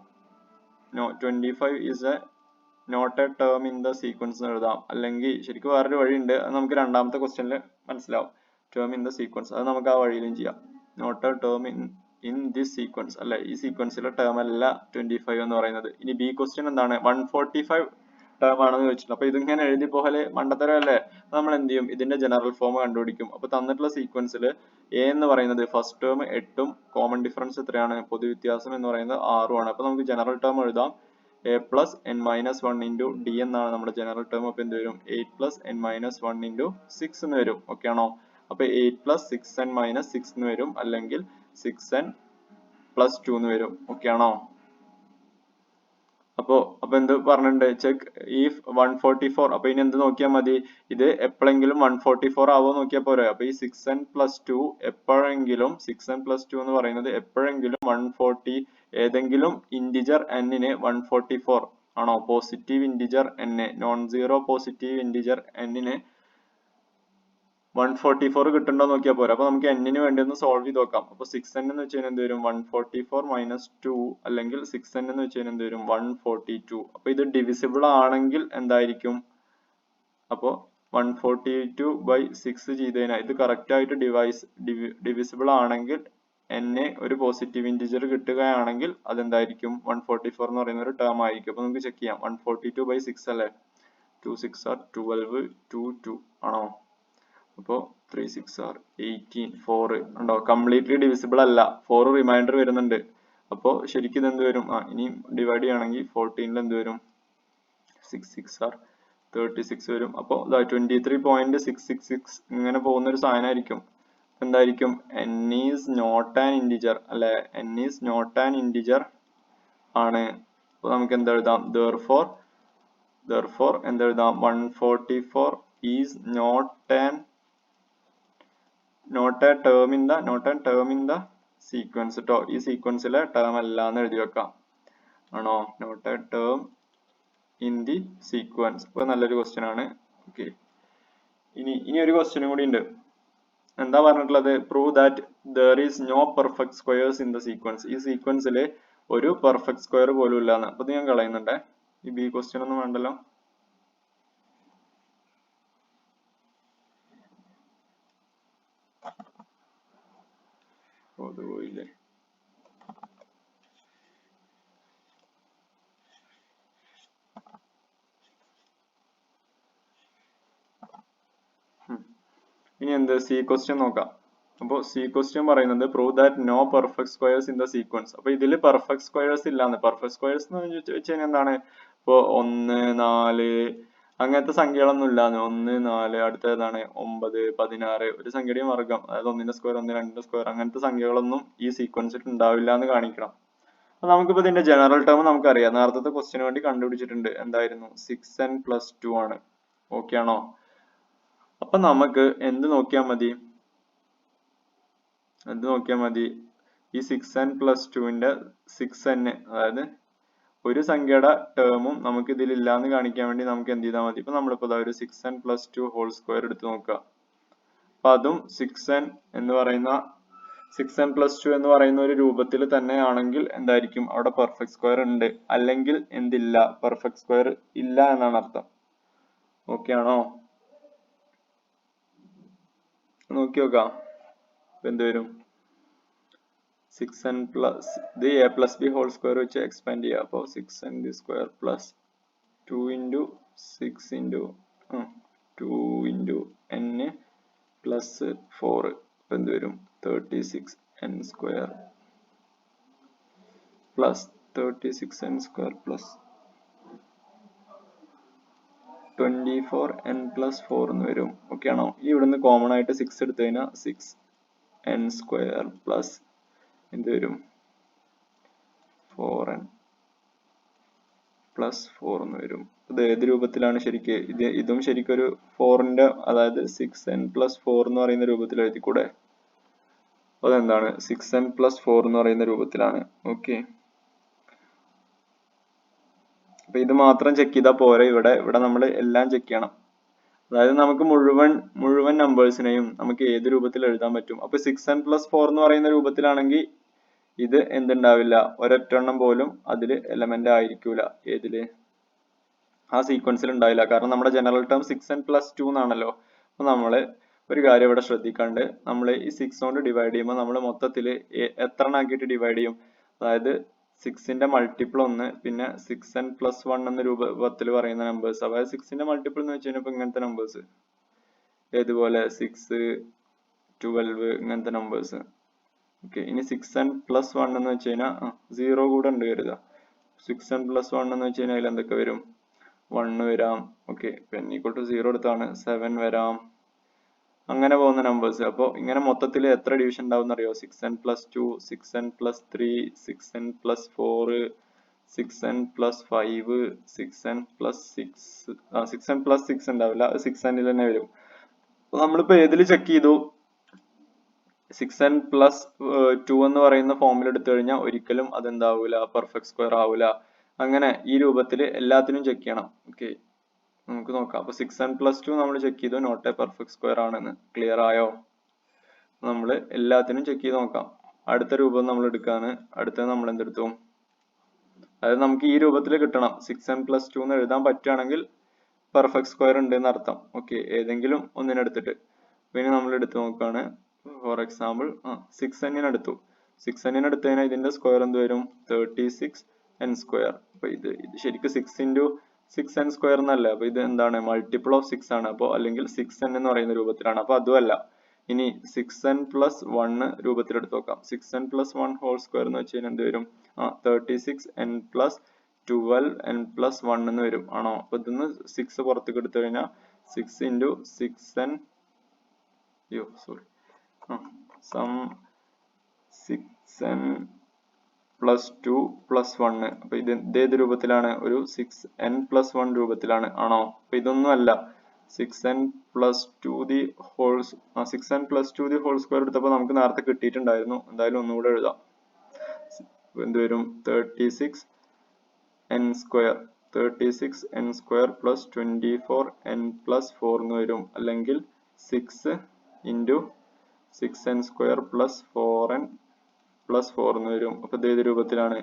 No, 25 is a not a term in the sequence എന്ന് എഴുതാം. അല്ലെങ്കിൽ ശരിക്കും വേറൊരു വഴിയുണ്ട്. അത് നമുക്ക് രണ്ടാമത്തെ ക്വസ്റ്റ്യനിൽ മനസ്സിലാവും. ടേം ഇൻ ദ സീക്വൻസ്, അത് നമുക്ക് ആ വഴിയിലും ചെയ്യാം. Not a term in this sequence, അല്ലെ ഈ സീക്വൻസിലെ ടേം അല്ല 25 എന്ന് പറയുന്നത്. ഇനി ബി ക്വസ്റ്റ്യൻ എന്താണ്? 145 ടേം ആണെന്ന് ചോദിച്ചിട്ടുണ്ട്. അപ്പൊ ഇതിങ്ങനെ എഴുതി പോലെ മണ്ടത്തരം അല്ലേ? നമ്മൾ എന്ത് ചെയ്യും? ഇതിന്റെ ജനറൽ ഫോം കണ്ടുപിടിക്കും. അപ്പൊ തന്നിട്ടുള്ള സീക്വൻസിൽ എ എന്ന് പറയുന്നത് ഫസ്റ്റ് ടേം 8ഉം കോമൺ ഡിഫറൻസ് എത്രയാണ്? പൊതുവ്യത്യാസം എന്ന് പറയുന്നത് 6ഉം ആണ്. അപ്പൊ നമുക്ക് ജനറൽ ടേം എഴുതാം. a plus n minus 1 into d എന്നാണ് നമ്മുടെ ജനറൽ ടേം. അപ്പൊ എന്ത് വരും? 8 plus n minus 1 into 6 എന്ന് വരും. ഓക്കെ ആണോ? അപ്പൊ 8 plus 6n minus 6 എന്ന് വരും, അല്ലെങ്കിൽ 6n plus 2 എന്ന് വരും. ഓക്കെ ആണോ? അപ്പൊ അപ്പൊ എന്ത് പറഞ്ഞിട്ടുണ്ട്, ചെക്ക് if 144. അപ്പൊ ഇനി എന്ത് നോക്കിയാൽ മതി, ഇത് എപ്പോഴെങ്കിലും 144 ആവോ നോക്കിയാൽ പോരെ. അപ്പൊ ഈ 6n plus 2 എപ്പോഴെങ്കിലും 6n plus 2 എന്ന് പറയുന്നത് എപ്പോഴെങ്കിലും 140 ഏതെങ്കിലും ഇന്റിജർ n ന് 144 ആണോ, positive integer n, non zero positive integer n ന് 144 കിട്ടുന്നുണ്ടോ നോക്കിയാൽ പോരാ. അപ്പൊ നമുക്ക് n ന് വേണ്ടി ഒന്ന് സോൾവ് ചെയ്ത് നോക്കാം. അപ്പൊ 6n എന്ന് വെച്ച് കഴിഞ്ഞാൽ എന്ത് വരും, 144 minus 2 അല്ലെങ്കിൽ 6n എന്ന് വെച്ച് കഴിഞ്ഞാൽ എന്ത് വരും, 142. അപ്പൊ ഇത് ഡിവിസിബിൾ ആണെങ്കിൽ എന്തായിരിക്കും, അപ്പൊ 142 by 6 ചെയ്ത് കഴിഞ്ഞാൽ ഇത് കറക്റ്റ് ആയിട്ട് ഡിവിസിബിൾ ആണെങ്കിൽ n ഒരു പോസിറ്റീവ് ഇന്റിജർ കിട്ടുകയാണെങ്കിൽ അതെന്തായിരിക്കും, 144 എന്ന് പറയുന്ന ഒരു ടേം ആയിരിക്കും. അപ്പൊ നമുക്ക് ചെക്ക് ചെയ്യാം. 142 by 6 അല്ലേ, 2 6 are 12, 2 2 ആണോ, അപ്പോ 3 6 are 18, 4 ഉണ്ടോ, കംപ്ലീറ്റ്ലി ഡിവിസിബിൾ അല്ല, 4 റിമൈൻഡർ വരുന്നുണ്ട്. അപ്പോ ശരിക്കും ഇത് എന്ത് വരും, ഇനി ഡിവൈഡ് ചെയ്യുകയാണെങ്കിൽ 14 എന്ത് വരും, 6 6 are 36 വരും. അപ്പോ 23.666 ഇങ്ങനെ പോകുന്ന ഒരു സാധനമായിരിക്കും. എന്തായിരിക്കും, n is not an integer അല്ലെ, n is not an integer ആണ്. അപ്പൊ നമുക്ക് എന്ത് എഴുതാം, therefore എന്തെഴുതാം, 144 is not a term in the sequence ട്ടോ. ഈ സീക്വൻസിലെ ടേം അല്ല എന്ന് എഴുതി വെക്കാം, ആണോ, not a term in the sequence. ഇപ്പൊ നല്ലൊരു ക്വസ്റ്റ്യൻ ആണ്. ഓക്കെ, ഇനി ഒരു ക്വസ്റ്റ്യനും കൂടി ഉണ്ട്. എന്താ പറഞ്ഞിട്ടുള്ളത്, prove that there is no perfect squares in the sequence. ഈ സീക്വൻസിൽ ഒരു പെർഫെക്റ്റ് സ്ക്വയർ പോലും ഇല്ലാന്ന്. അപ്പൊ ഇത് ഞാൻ കളയുന്നുണ്ടേ, ഈ ബി ക്വസ്റ്റ്യൻ ഒന്നും വേണ്ടല്ലോ. അത് പോയില്ലേ, ഇനി എന്ത് സി ക്വസ്റ്റ്യൻ നോക്കാം. അപ്പൊ സി ക്വസ്റ്റ്യൻ പറയുന്നത് prove that no perfect squares in the sequence. അപ്പൊ ഇതിൽ പെർഫെക്റ്റ് സ്ക്വയേഴ്സ് ഇല്ലാന്ന്. പെർഫെക്റ്റ് സ്ക്വയേഴ്സ് എന്ന് വെച്ച് കഴിഞ്ഞാൽ എന്താണ്, ഇപ്പൊ 1 4 അങ്ങനത്തെ സംഖ്യകളൊന്നും ഇല്ലാന്ന്. 1 4 അടുത്ത ഏതാണ് 9 16 ഒരു സംഖ്യയുടെയും വർഗം, അതായത് 1 സ്ക്വയർ 1 2 സ്ക്വയർ അങ്ങനത്തെ സംഖ്യകളൊന്നും ഈ സീക്വൻസിൽ ഉണ്ടാവില്ല എന്ന് കാണിക്കണം. അപ്പൊ നമുക്കിപ്പോ ഇതിന്റെ ജനറൽ ടേം നമുക്കറിയാം, നേരത്തെ ക്വസ്റ്റ്യന് വേണ്ടി കണ്ടുപിടിച്ചിട്ടുണ്ട്. എന്തായിരുന്നു, 6n plus 2 ആണ്. ഓക്കെ ആണോ. അപ്പൊ നമുക്ക് എന്ത് നോക്കിയാൽ മതി, ഈ 6n plus 2ന്റെ 6n, അതായത് ഒരു സംഖ്യയുടെ ടേമും നമുക്ക് ഇതിൽ ഇല്ലാന്ന് കാണിക്കാൻ വേണ്ടി നമുക്ക് എന്ത് ചെയ്താൽ മതി, ഇപ്പൊ നമ്മളിപ്പോ ഒരു 6n plus 2 ഹോൾ സ്ക്വയർ എടുത്ത് നോക്കുക. അപ്പൊ അതും 6n plus 2 എന്ന് പറയുന്ന ഒരു രൂപത്തിൽ തന്നെ ആണെങ്കിൽ എന്തായിരിക്കും, അവിടെ പെർഫെക്റ്റ് സ്ക്വയർ ഉണ്ട്. അല്ലെങ്കിൽ എന്തില്ല, പെർഫെക്റ്റ് സ്ക്വയർ ഇല്ല എന്നാണ് അർത്ഥം. ഓക്കെ ആണോ, നോക്കി നോക്കാം. എന്ത് വരും, 6n പ്ലസ് ഇത് a plus B whole square വെച്ച് എക്സ്പാൻഡ് ചെയ്യുക. അപ്പോൾ 6n square plus 2 into 6 into 2 into n plus 4 എന്ത് വരും, 36n square plus 36n square plus 24n plus 4 എന്ന് വരും. ഓക്കെ ആണോ. ഈ ഇവിടുന്ന് കോമൺ ആയിട്ട് 6 എടുത്തു കഴിഞ്ഞാൽ 6n സ്ക്വയർ പ്ലസ് എന്ത് വരും, 4n പ്ലസ് 4 എന്ന് വരും. ഇത് ഏത് രൂപത്തിലാണ് ശരിക്കും, ഇതും ശരിക്കും ഒരു 4ന്റെ, അതായത് 6n പ്ലസ് 4 എന്ന് പറയുന്ന രൂപത്തിൽ എഴുതിക്കൂടെ. അതെന്താണ്, 6n പ്ലസ് 4 എന്ന് പറയുന്ന രൂപത്തിലാണ്. ഓക്കെ, അപ്പൊ ഇത് മാത്രം ചെക്ക് ചെയ്താൽ പോരെ. ഇവിടെ നമ്മൾ എല്ലാം ചെക്ക് ചെയ്യണം. അതായത് നമുക്ക് മുഴുവൻ നമ്പേഴ്സിനെയും നമുക്ക് ഏത് രൂപത്തിൽ എഴുതാൻ പറ്റും. അപ്പൊ 6n പ്ലസ് 4 എന്ന് പറയുന്ന രൂപത്തിലാണെങ്കിൽ ഇത് എന്തുണ്ടാവില്ല, ഒരൊറ്റെണ്ണം പോലും അതിൽ എലമെന്റ് ആയിരിക്കൂല. ഏതില്, ആ സീക്വൻസിൽ ഉണ്ടാവില്ല. കാരണം നമ്മുടെ ജനറൽ ടേം 6n പ്ലസ് 2 എന്നാണല്ലോ. അപ്പൊ നമ്മള് ഒരു കാര്യം ഇവിടെ ശ്രദ്ധിക്കാണ്ട്, നമ്മൾ ഈ 6 കൊണ്ട് ഡിവൈഡ് ചെയ്യുമ്പോൾ നമ്മൾ മൊത്തത്തിൽ എത്ര ആക്കിയിട്ട് ഡിവൈഡ് ചെയ്യും, അതായത് 6ന്റെ മൾട്ടിപ്പിൾ 1, പിന്നെ 6n പ്ലസ് 1 എന്ന രൂപത്തിൽ പറയുന്ന നമ്പേഴ്സ്. അതായത് 6ന്റെ മൾട്ടിപ്പിൾ എന്ന് വെച്ച് കഴിഞ്ഞാൽ ഇങ്ങനത്തെ നമ്പേഴ്സ്, ഏതുപോലെ 6 12 ഇങ്ങനത്തെ നമ്പേഴ്സ്. ഓക്കെ, ഇനി 6n പ്ലസ് 1 എന്ന് വെച്ച് കഴിഞ്ഞാൽ 0 കൂടെ ഉണ്ട് കരുതുക. 6n പ്ലസ് 1 എന്ന് വെച്ച് കഴിഞ്ഞാൽ അതിൽ എന്തൊക്കെ വരും, 1 വരാം. ഓക്കെ, n ഈക്വൽ ടു 0 എടുത്താണ് 7 വരാം. അങ്ങനെ പോകുന്ന നമ്പേഴ്സ്. അപ്പോൾ ഇങ്ങനെ മൊത്തത്തിൽ എത്ര ഡിവിഷൻ ഉണ്ടാവും അറിയോ, 6n plus 2, 6n plus 3, 6n plus 4, 6n plus 5 6n plus 6 6n plus 6 ഉണ്ടാവില്ല 6n തന്നെ വരും. നമ്മളിപ്പോ ഏതിൽ ചെക്ക് ചെയ്തു 6n plus 2 എന്ന് പറയുന്ന ഫോമിൽ എടുത്തു കഴിഞ്ഞാൽ ഒരിക്കലും അതെന്താവൂല പെർഫെക്റ്റ് സ്ക്വയർ ആവൂല. അങ്ങനെ ഈ രൂപത്തിൽ എല്ലാത്തിനും ചെക്ക് ചെയ്യണം. ഓക്കെ, നമുക്ക് നോക്കാം. അപ്പൊ 6n plus 2 നമ്മൾ ചെക്ക് ചെയ്തു, നോട്ട് എ പെർഫെക്റ്റ് സ്ക്വയർ ആണെന്ന്. ക്ലിയർ ആയോ? നമ്മൾ എല്ലാത്തിനും ചെക്ക് ചെയ്ത് നോക്കാം. അടുത്ത രൂപം നമ്മൾ എടുക്കാണ്. അടുത്തത് നമ്മൾ എന്തെടുത്തു, അതായത് നമുക്ക് ഈ രൂപത്തിൽ കിട്ടണം. 6n plus 2 എന്ന് എഴുതാൻ പറ്റുകയാണെങ്കിൽ പെർഫെക്റ്റ് സ്ക്വയർ ഉണ്ട് എന്ന് അർത്ഥം. ഓക്കെ, ഏതെങ്കിലും ഒന്നിനെടുത്തിട്ട് പിന്നെ നമ്മൾ എടുത്തു നോക്കാണ്. ഫോർ എക്സാമ്പിൾ 6n എടുത്തു. 6n എടുത്തതിനാൽ ഇതിന്റെ സ്ക്വയർ എന്ത് വരും? 36n square. അപ്പൊ ഇത് ശരിക്കും 6 into 6n സ്ക്വയർ എന്നല്ല. അപ്പൊ ഇത് എന്താണ്? മൾട്ടിപ്പിൾ ഓഫ് 6 ആണ്. അപ്പൊ അല്ലെങ്കിൽ 6n എന്ന് പറയുന്ന രൂപത്തിലാണ്. അപ്പൊ അതുമല്ല. ഇനി 6n plus 1 രൂപത്തിൽ എടുത്ത് നോക്കാം. 6n plus 1 ഹോൾ സ്ക്വയർ എന്ന് വെച്ച് കഴിഞ്ഞാൽ എന്ത് വരും? 36n plus 12n plus 1 എന്ന് വരും. ആണോ? അപ്പൊ ഇതിന്ന് 6 പുറത്തേക്ക് എടുത്തു കഴിഞ്ഞാൽ 6 into 6n some 6n plus 2 plus 1. അപ്പൊ ഇത് ഏത് രൂപത്തിലാണ്? ഒരു 6n plus 1 രൂപത്തിലാണ്. ആണോ? അപ്പൊ ഇതൊന്നും അല്ല. 6n plus 2 the whole 6n plus 2 the whole square എടുത്തപ്പോൾ നമുക്ക് നേരത്തെ കിട്ടിയിട്ടുണ്ടായിരുന്നു. എന്തായാലും ഒന്നുകൂടെ എഴുതാം. എന്ത് വരും? 36n square 36n square plus 24n plus 4 എന്ന് വരും. അല്ലെങ്കിൽ 6 into 6n square plus 4n plus 4 എന്ന് വരും. അപ്പൊ ഇത് ഏത് രൂപത്തിലാണ്?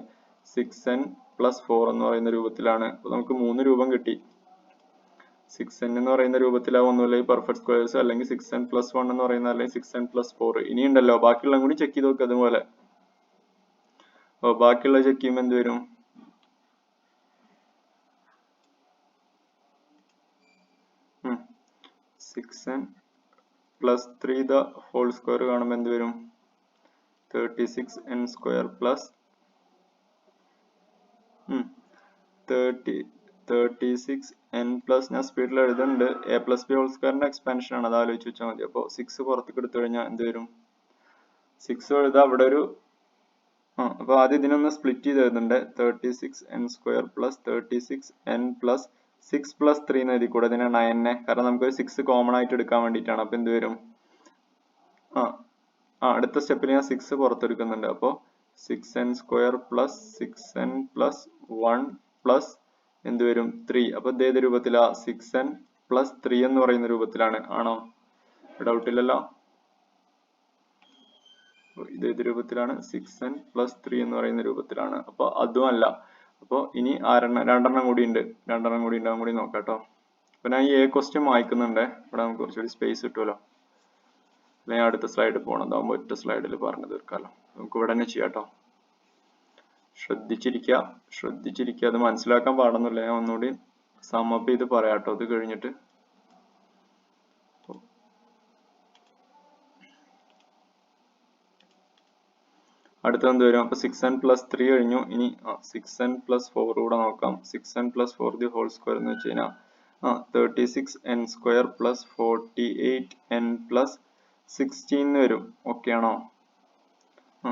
6n plus 4 എന്ന് പറയുന്ന രൂപത്തിലാണ്. അപ്പൊ നമുക്ക് 3 രൂപം കിട്ടി. 6n എന്ന് പറയുന്ന രൂപത്തിലാവും ഒന്നുമില്ല ഈ പെർഫെക്റ്റ് സ്ക്വയർസ്, അല്ലെങ്കിൽ 6n plus 1 എന്ന് പറയുന്ന, അല്ലെങ്കിൽ 6n plus 4. ഇനി ഉണ്ടല്ലോ ബാക്കിയുള്ള കൂടി ചെക്ക് ചെയ്ത് നോക്കുക അതുപോലെ. അപ്പൊ ബാക്കിയുള്ള ചെക്ക് ചെയ്യുമ്പോൾ എന്ത് വരും? 6n plus 3 the whole square കാണുമ്പോൾ എന്ത് വരും? 36n square plus 36n plus ഞാൻ സ്പീഡിൽ എഴുതുന്നുണ്ട്. a plus b whole square expansion ആണ്, അത് ആലോചിച്ച് വെച്ചാൽ മതി. അപ്പോൾ 6 പുറത്തേക്ക് എടുത്തു കഴിഞ്ഞാൽ എന്ത് വരും? 6 എഴുതാം. അവിടെ ഒരു അപ്പൊ ആദ്യം ഇതിനൊന്ന് സ്പ്ലിറ്റ് ചെയ്ത് എഴുതുന്നുണ്ട്. 36n square plus 36n plus 6 plus 3 എന്ന് എഴുതി കൂടെ ഇതിനെ 9, കാരണം നമുക്ക് 6 കോമൺ ആയിട്ട് എടുക്കാൻ വേണ്ടിയിട്ടാണ്. അപ്പൊ എന്ത് വരും? അടുത്ത സ്റ്റെപ്പിൽ ഞാൻ 6 പുറത്തെടുക്കുന്നുണ്ട്. അപ്പോൾ 6n square plus 6n plus 1 plus എന്ത് വരും? 3. അപ്പൊ ഇത് ഏത് രൂപത്തിലാ? 6n plus 3 എന്ന് പറയുന്ന രൂപത്തിലാണ്. ആണോ? ഡൗട്ട് ഇല്ലല്ലോ? ഇത് ഏത് രൂപത്തിലാണ്? 6n plus 3 എന്ന് പറയുന്ന രൂപത്തിലാണ്. അപ്പൊ അതും അല്ല. അപ്പൊ ഇനി രണ്ടെണ്ണം കൂടി ഉണ്ട്. അതും കൂടി നോക്കാം കേട്ടോ. അപ്പൊ ഞാൻ ഈ ക്വസ്റ്റ്യൻ വായിക്കുന്നുണ്ട്. ഇവിടെ നമുക്ക് കുറച്ചുകൂടി സ്പേസ് കിട്ടുമല്ലോ. അല്ലെങ്കിൽ അടുത്ത സ്ലൈഡിൽ പോകണം. അതാകുമ്പോൾ ഒറ്റ സ്ലൈഡിൽ പറഞ്ഞു തീർക്കാമല്ലോ. നമുക്ക് ഇവിടെ തന്നെ ചെയ്യാം കേട്ടോ. ശ്രദ്ധിച്ചിരിക്കുക. അത് മനസ്സിലാക്കാൻ പാടുന്നില്ല. ഞാൻ ഒന്നുകൂടി സമ്മപ്പ് ചെയ്ത് പറയാം കേട്ടോ. അത് കഴിഞ്ഞിട്ട് അടുത്ത എന്ത് വരും? അപ്പൊ 6n plus 3 കഴിഞ്ഞു. ഇനി 6n plus 4 കൂടെ നോക്കാം. 6n plus 4 the whole square എന്ന് വെച്ച് കഴിഞ്ഞാൽ 36n square plus 48n plus 16 വരും. ഓക്കെ ആണോ?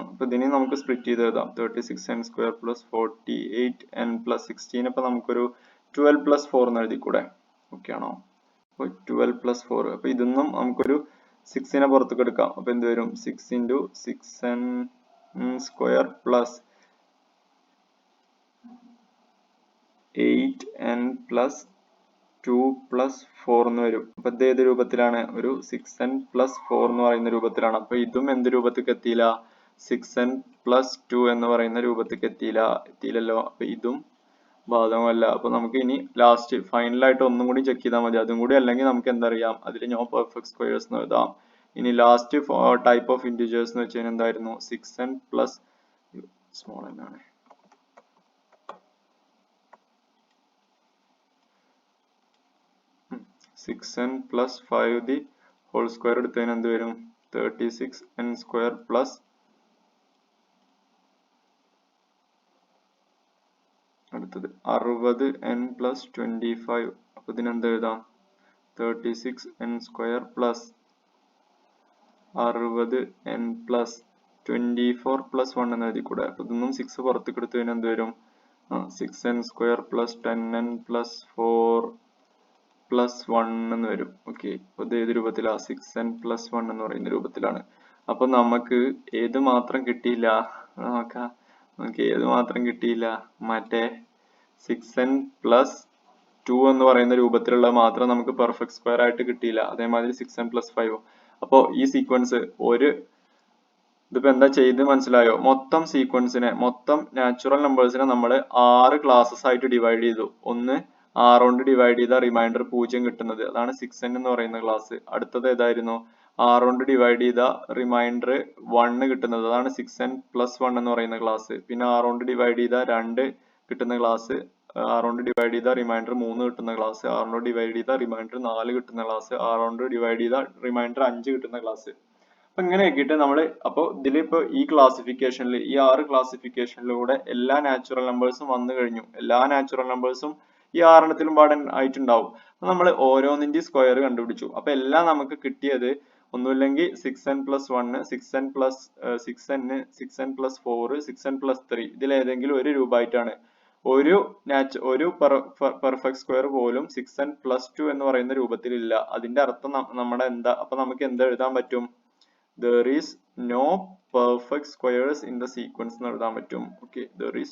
അപ്പൊ ഇതിനെ നമുക്ക് സ്പ്ലിറ്റ് ചെയ്ത് എഴുതാം. 36n square plus 48n plus 16. അപ്പൊ നമുക്കൊരു 12 plus 4 എന്ന് എഴുതി കൂടെ. ഓക്കെ ആണോ? അപ്പൊ 12 plus 4. അപ്പൊ ഇതൊന്നും നമുക്കൊരു 6നെ പുറത്തേക്ക് എടുക്കാം. അപ്പൊ എന്ത് വരും? 6 into 6n square plus 8n plus 2 plus 4 എന്ന് വരും. അപ്പൊ ഇത് ഏത് രൂപത്തിലാണ്? ഒരു 6n plus 4 എന്ന് പറയുന്ന രൂപത്തിലാണ്. അപ്പൊ ഇതും എന്ത് രൂപത്തിലേക്ക് എത്തിയില്ല? 6n plus 2 എന്ന് പറയുന്ന രൂപത്തിലേക്ക് എത്തിയില്ലല്ലോ. അപ്പൊ ഇതും ബാധകമല്ല. അപ്പൊ നമുക്ക് ഇനി ലാസ്റ്റ് ഫൈനലായിട്ട് ഒന്നും കൂടി ചെക്ക് ചെയ്താൽ മതി. അതും കൂടി അല്ലെങ്കിൽ നമുക്ക് എന്തറിയാം? അതിൽ നോ പെർഫെക്റ്റ് സ്ക്വയേഴ്സ് എന്ന് എഴുതാം. ഇനി ലാസ്റ്റ് ടൈപ്പ് ഓഫ് ഇന്റിജേഴ്സ് എന്ന് വെച്ച് കഴിഞ്ഞാൽ എന്തായിരുന്നു? 6n plus സ്മോൾ എന്നാണ്. 6n plus 5 the whole square എടുത്തതിന് എന്ത് വരും? 36n square plus അടുത്തത് 60n plus 25. അപ്പൊ ഇതിനെന്ത് എഴുതാം? 36n square plus 60n plus 24 plus 1 എന്ന് എഴുതി കൂടെ. അപ്പൊ ഇതൊന്നും 6 പുറത്തേക്ക് എടുത്തതിന് എന്ത് വരും? 6n square plus 10n plus 4 plus 1 എന്ന് വരും. ഓക്കെ, ഇത് ഏത് രൂപത്തിലാണ്? 6n plus 1 എന്ന് പറയുന്ന രൂപത്തിലാണ്. അപ്പൊ നമുക്ക് ഏത് മാത്രം കിട്ടിയില്ല? നോക്കാം, നമുക്ക് ഏത് മാത്രം കിട്ടിയില്ല? മറ്റേ 6n plus 2 എന്ന് പറയുന്ന രൂപത്തിലുള്ള മാത്രം നമുക്ക് പെർഫെക്റ്റ് സ്ക്വയർ ആയിട്ട് കിട്ടിയില്ല. അതേമാതിരി 6n plus 5. അപ്പോ ഈ സീക്വൻസ് ഇതിപ്പോ എന്താ ചെയ്ത് മനസ്സിലായോ? മൊത്തം സീക്വൻസിനെ, മൊത്തം നാച്ചുറൽ നമ്പേഴ്സിനെ നമ്മൾ 6 ക്ലാസ്സസ് ആയിട്ട് ഡിവൈഡ് ചെയ്തു. ഒന്ന് 6 കൊണ്ട് ഡിവൈഡ് ചെയ്ത റിമൈൻഡർ 0 കിട്ടുന്നത്, അതാണ് 6n എന്ന് പറയുന്ന ക്ലാസ്. അടുത്തത് ഏതായിരുന്നു? 6 കൊണ്ട് ഡിവൈഡ് ചെയ്ത റിമൈൻഡർ 1 കിട്ടുന്നത്, അതാണ് 6n plus 1 എന്ന് പറയുന്ന ക്ലാസ്. പിന്നെ 6 കൊണ്ട് ഡിവൈഡ് ചെയ്ത 2 കിട്ടുന്ന ക്ലാസ്, 6 കൊണ്ട് ഡിവൈഡ് ചെയ്ത റിമൈൻഡർ 3 കിട്ടുന്ന ക്ലാസ്, 6 കൊണ്ട് ഡിവൈഡ് ചെയ്ത റിമൈൻഡർ 4 കിട്ടുന്ന ക്ലാസ്, 6 കൊണ്ട് ഡിവൈഡ് ചെയ്ത റിമൈൻഡർ 5 കിട്ടുന്ന ക്ലാസ്. അപ്പൊ ഇങ്ങനെ ആക്കിയിട്ട് നമ്മള്, അപ്പൊ ഇതിലിപ്പോ ഈ ക്ലാസിഫിക്കേഷനിൽ, ഈ 6 ക്ലാസിഫിക്കേഷനിലൂടെ എല്ലാ നാച്ചുറൽ നമ്പേഴ്സും വന്നു കഴിഞ്ഞു. എല്ലാ നാച്ചുറൽ നമ്പേഴ്സും ഈ 6 പാടൻ ആയിട്ടുണ്ടാവും. അപ്പൊ നമ്മൾ ഓരോന്നിന്റെ സ്ക്വയർ കണ്ടുപിടിച്ചു. അപ്പൊ എല്ലാം നമുക്ക് കിട്ടിയത് ഒന്നുമില്ലെങ്കിൽ 6n plus 1, 6n plus 6n, 6n plus 4, 6n plus 3, ഇതിൽ ഏതെങ്കിലും ഒരു രൂപ ആയിട്ടാണ്. ഒരു പെർഫെക്റ്റ് സ്ക്വയർ പോലും 6n plus 2 എന്ന് പറയുന്ന രൂപത്തിലില്ല. അതിന്റെ അർത്ഥം നമ്മുടെ എന്താ? അപ്പൊ നമുക്ക് എന്താ എഴുതാൻ പറ്റും? There is no perfect squares in the sequence എന്ന് എഴുതാൻ പറ്റും. Okay, there is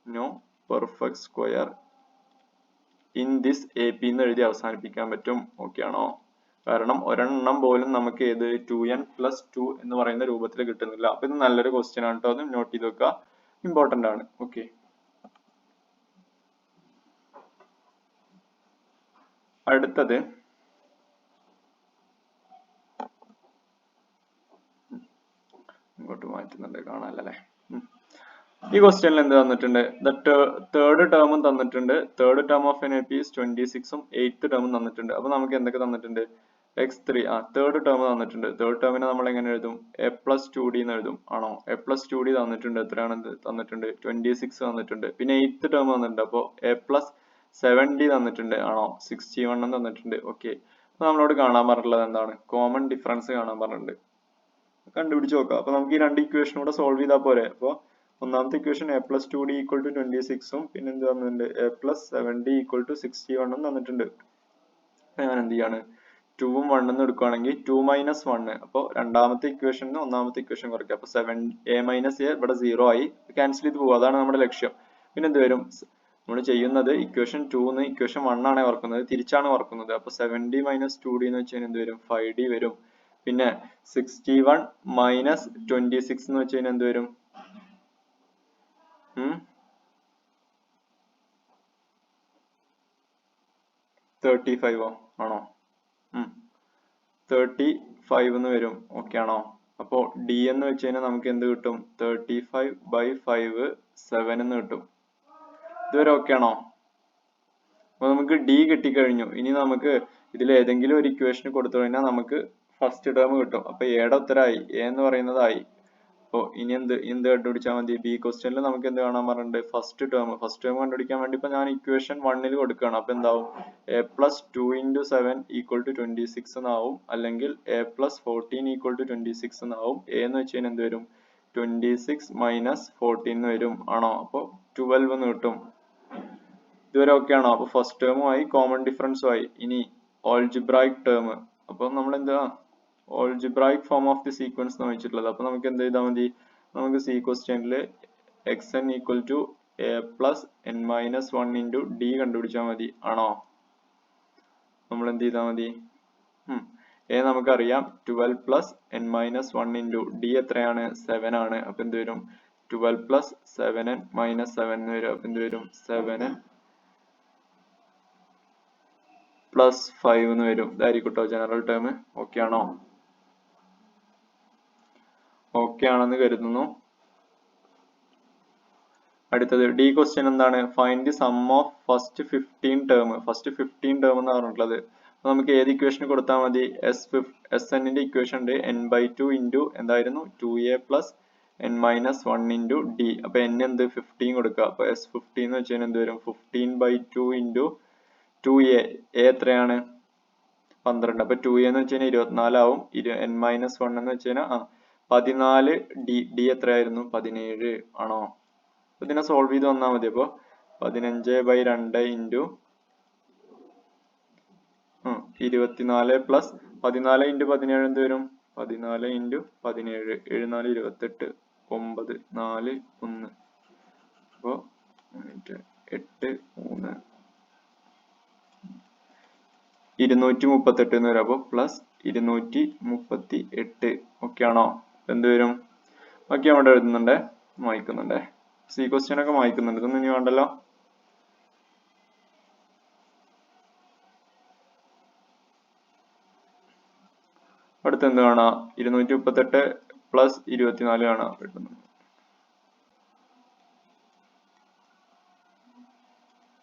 no perfect square in this AP എന്ന് എഴുതി അവസാനിപ്പിക്കാൻ പറ്റും. ഓക്കെ ആണോ? കാരണം ഒരെണ്ണം പോലും നമുക്ക് ഏത് 2n plus 2 എന്ന് പറയുന്ന രൂപത്തിൽ കിട്ടുന്നില്ല. അപ്പൊ ഇത് നല്ലൊരു ക്വസ്റ്റ്യൻ ആണ് കേട്ടോ, അത് നോട്ട് ചെയ്ത് വെക്കുക, ഇമ്പോർട്ടന്റ് ആണ്. ഓക്കെ, അടുത്തത് ഇങ്ങോട്ട് മാറ്റുന്നുണ്ട്, കാണാനല്ലേ? ഈ ക്വസ്റ്റ്യനിൽ എന്ത് തന്നിട്ടുണ്ട്? തേർഡ് ടേമും തന്നിട്ടുണ്ട്. Third term of n AP is 26ഉം 8th ടേമും തന്നിട്ടുണ്ട്. അപ്പൊ നമുക്ക് എന്തൊക്കെ തന്നിട്ടുണ്ട്? x3, തേർഡ് ടേം തന്നിട്ടുണ്ട്. തേർഡ് ടേമിനെ നമ്മൾ എങ്ങനെ എഴുതും? a plus 2d എന്ന് എഴുതും. ആണോ? a plus 2d തന്നിട്ടുണ്ട്. എത്രയാണ് തന്നിട്ടുണ്ട്? 26 തന്നിട്ടുണ്ട്. പിന്നെ 8th ടേം തന്നിട്ടുണ്ട്. അപ്പൊ a plus 7d തന്നിട്ടുണ്ട്. ആണോ? 61 തന്നിട്ടുണ്ട്. ഓക്കെ, അപ്പൊ നമ്മളോട് കാണാൻ പറഞ്ഞിട്ടുള്ളത് എന്താണ്? കോമൺ ഡിഫറൻസ് കാണാൻ പറഞ്ഞിട്ടുണ്ട്. കണ്ടുപിടിച്ച് നോക്കാം. അപ്പൊ നമുക്ക് ഈ രണ്ട് ഇക്വേഷൻ കൂടെ സോൾവ് ചെയ്താൽ പോരെ? അപ്പൊ ഒന്നാമത്തെ equation a plus 2d equal to 26ഉം പിന്നെ എന്ത് തന്നിട്ടുണ്ട്? a plus 7d equal to 61ഉം തന്നിട്ടുണ്ട്. ഞാൻ എന്ത് ചെയ്യാണ്? 2ഉം 1ഉം എടുക്കുകയാണെങ്കിൽ 2 minus 1, അപ്പൊ രണ്ടാമത്തെ ഇക്വേഷന് ഒന്നാമത്തെ ഇക്വേഷൻ കുറയ്ക്കുക. അപ്പൊ 7a minus a ഇവിടെ 0 ആയി, ക്യാൻസൽ ചെയ്ത് പോകും. അതാണ് നമ്മുടെ ലക്ഷ്യം. പിന്നെ എന്ത് വരും? നമ്മൾ ചെയ്യുന്നത് ഇക്വേഷൻ 2 ഇക്വേഷൻ 1 ആണ് ഓർക്കുന്നത്, തിരിച്ചാണ് ഓർക്കുന്നത്. അപ്പൊ 7d minus 2d എന്ന് വെച്ച് കഴിഞ്ഞാൽ എന്ത് വരും? 5d വരും. പിന്നെ 61 minus 26 എന്ന് വെച്ച് കഴിഞ്ഞാൽ എന്ത് വരും? 35 ആണോ? 35 എന്ന് വരും. ഓക്കെ ആണോ? അപ്പോ d എന്ന് വെച്ച് കഴിഞ്ഞാൽ നമുക്ക് എന്ത് കിട്ടും? 35/5 7 എന്ന് കിട്ടും. ഇതുവരെ ഓക്കെ ആണോ? അപ്പൊ നമുക്ക് d കിട്ടിക്കഴിഞ്ഞു. ഇനി നമുക്ക് ഇതിൽ ഏതെങ്കിലും ഒരു ഇക്വേഷൻ കൊടുത്തു കഴിഞ്ഞാൽ നമുക്ക് ഫസ്റ്റ് ടേം കിട്ടും. അപ്പൊ എയുടെ ഉത്തരമായി, എ എന്ന് പറയുന്നതായി. അപ്പൊ ഇനി എന്ത് കണ്ടുപിടിച്ചാൽ മതി? ബി ക്വസ്റ്റ്യനിൽ നമുക്ക് എന്ത് കാണാൻ പറഞ്ഞിട്ടുണ്ട്? ഫസ്റ്റ് ടേം കണ്ടുപിടിക്കാൻ വേണ്ടി ഇപ്പൊ ഞാൻ ഇക്വേഷൻ 1 കൊടുക്കുകയാണ്. അപ്പൊ എന്താവും? a plus 2 into 7 equal to 26 എന്നാവും. അല്ലെങ്കിൽ a plus 14 equal to 26 എന്നാവും. a എന്ന് വെച്ച് കഴിഞ്ഞാൽ എന്ത് വരും? 26 minus 14 എന്ന് വരും. ആണോ? അപ്പൊ 12 എന്ന് കിട്ടും. ഇതുവരെ ഓക്കെ ആണോ? അപ്പൊ ഫസ്റ്റ് ടേമും ആയി, കോമൺ ഡിഫറൻസും ആയി. ഇനി ഓൾജിബ്രായിക് ടേം. അപ്പൊ നമ്മൾ എന്താ algebraic form of the sequence എന്ന് വെച്ചിട്ടുള്ളത്. അപ്പൊ നമുക്ക് എന്ത് ചെയ്താൽ മതി? നമുക്ക് സി ക്വസ്റ്റ്യനിൽ xn equal to a plus n minus 1 into d കണ്ടുപിടിച്ചാൽ മതി. ആണോ? നമ്മൾ എന്ത് ചെയ്താൽ മതി? a നമുക്കറിയാം 12 plus n minus 1 into d എത്രയാണ്? 7 ആണ്. അപ്പൊ എന്ത് വരും? 12 plus 7n minus 7 എന്ന് വരും. അപ്പൊ എന്ത് വരും? 7n plus 5 എന്ന് വരും. ഇതായിരിക്കട്ടോ ജനറൽ ടേം. ഓക്കെ ആണോ? ഓക്കെ ആണെന്ന് കരുതുന്നു. അടുത്തത് ഡി ക്വസ്റ്റ്യൻ എന്താണ്? Find the sum of first 15 term. First 15 term എന്ന് പറഞ്ഞിട്ടുള്ളത്. അപ്പൊ നമുക്ക് ഏത് ഇക്വേഷൻ കൊടുത്താൽ മതി? Sn ന്റെ ഇക്വേഷൻ ഉണ്ട് n/2 into എന്തായിരുന്നു? 2a plus n minus 1 into d. അപ്പൊ n എന്ത്? 15 കൊടുക്കുക. അപ്പൊ S15 എന്ന് വെച്ച് കഴിഞ്ഞാൽ എന്ത് വരും? 15/2 into 2a. a എത്രയാണ്? 12. അപ്പൊ 2a എന്ന് വെച്ച് കഴിഞ്ഞാൽ 24 ആവും. n minus 1 എന്ന് വെച്ച് കഴിഞ്ഞാൽ 14. d എത്രയായിരുന്നു? 17 ആണോ? ഇതിനെ സോൾവ് ചെയ്ത് വന്നാൽ മതി. അപ്പൊ 15/2 ഇൻറ്റു 24 പ്ലസ് 14 ഇൻറ്റു 17 എന്ത് വരും? 14 ഇൻറ്റു 17 7 4 28 9 4 1 അപ്പോൾ 8 3 238 എന്ന് വരും. അപ്പോൾ പ്ലസ് 238 ഓക്കെ ആണോ? എന്ത് വരും? ഓക്കെ അവിടെ എഴുതുന്നുണ്ടേ, വായിക്കുന്നുണ്ടേ. സി ക്വസ്റ്റ്യൻ ഒക്കെ വായിക്കുന്നുണ്ട്, ഇതൊന്നും ഇനി വേണ്ടല്ലോ. അടുത്ത് എന്ത് കാണാം? 238 പ്ലസ് 24 കാണാം.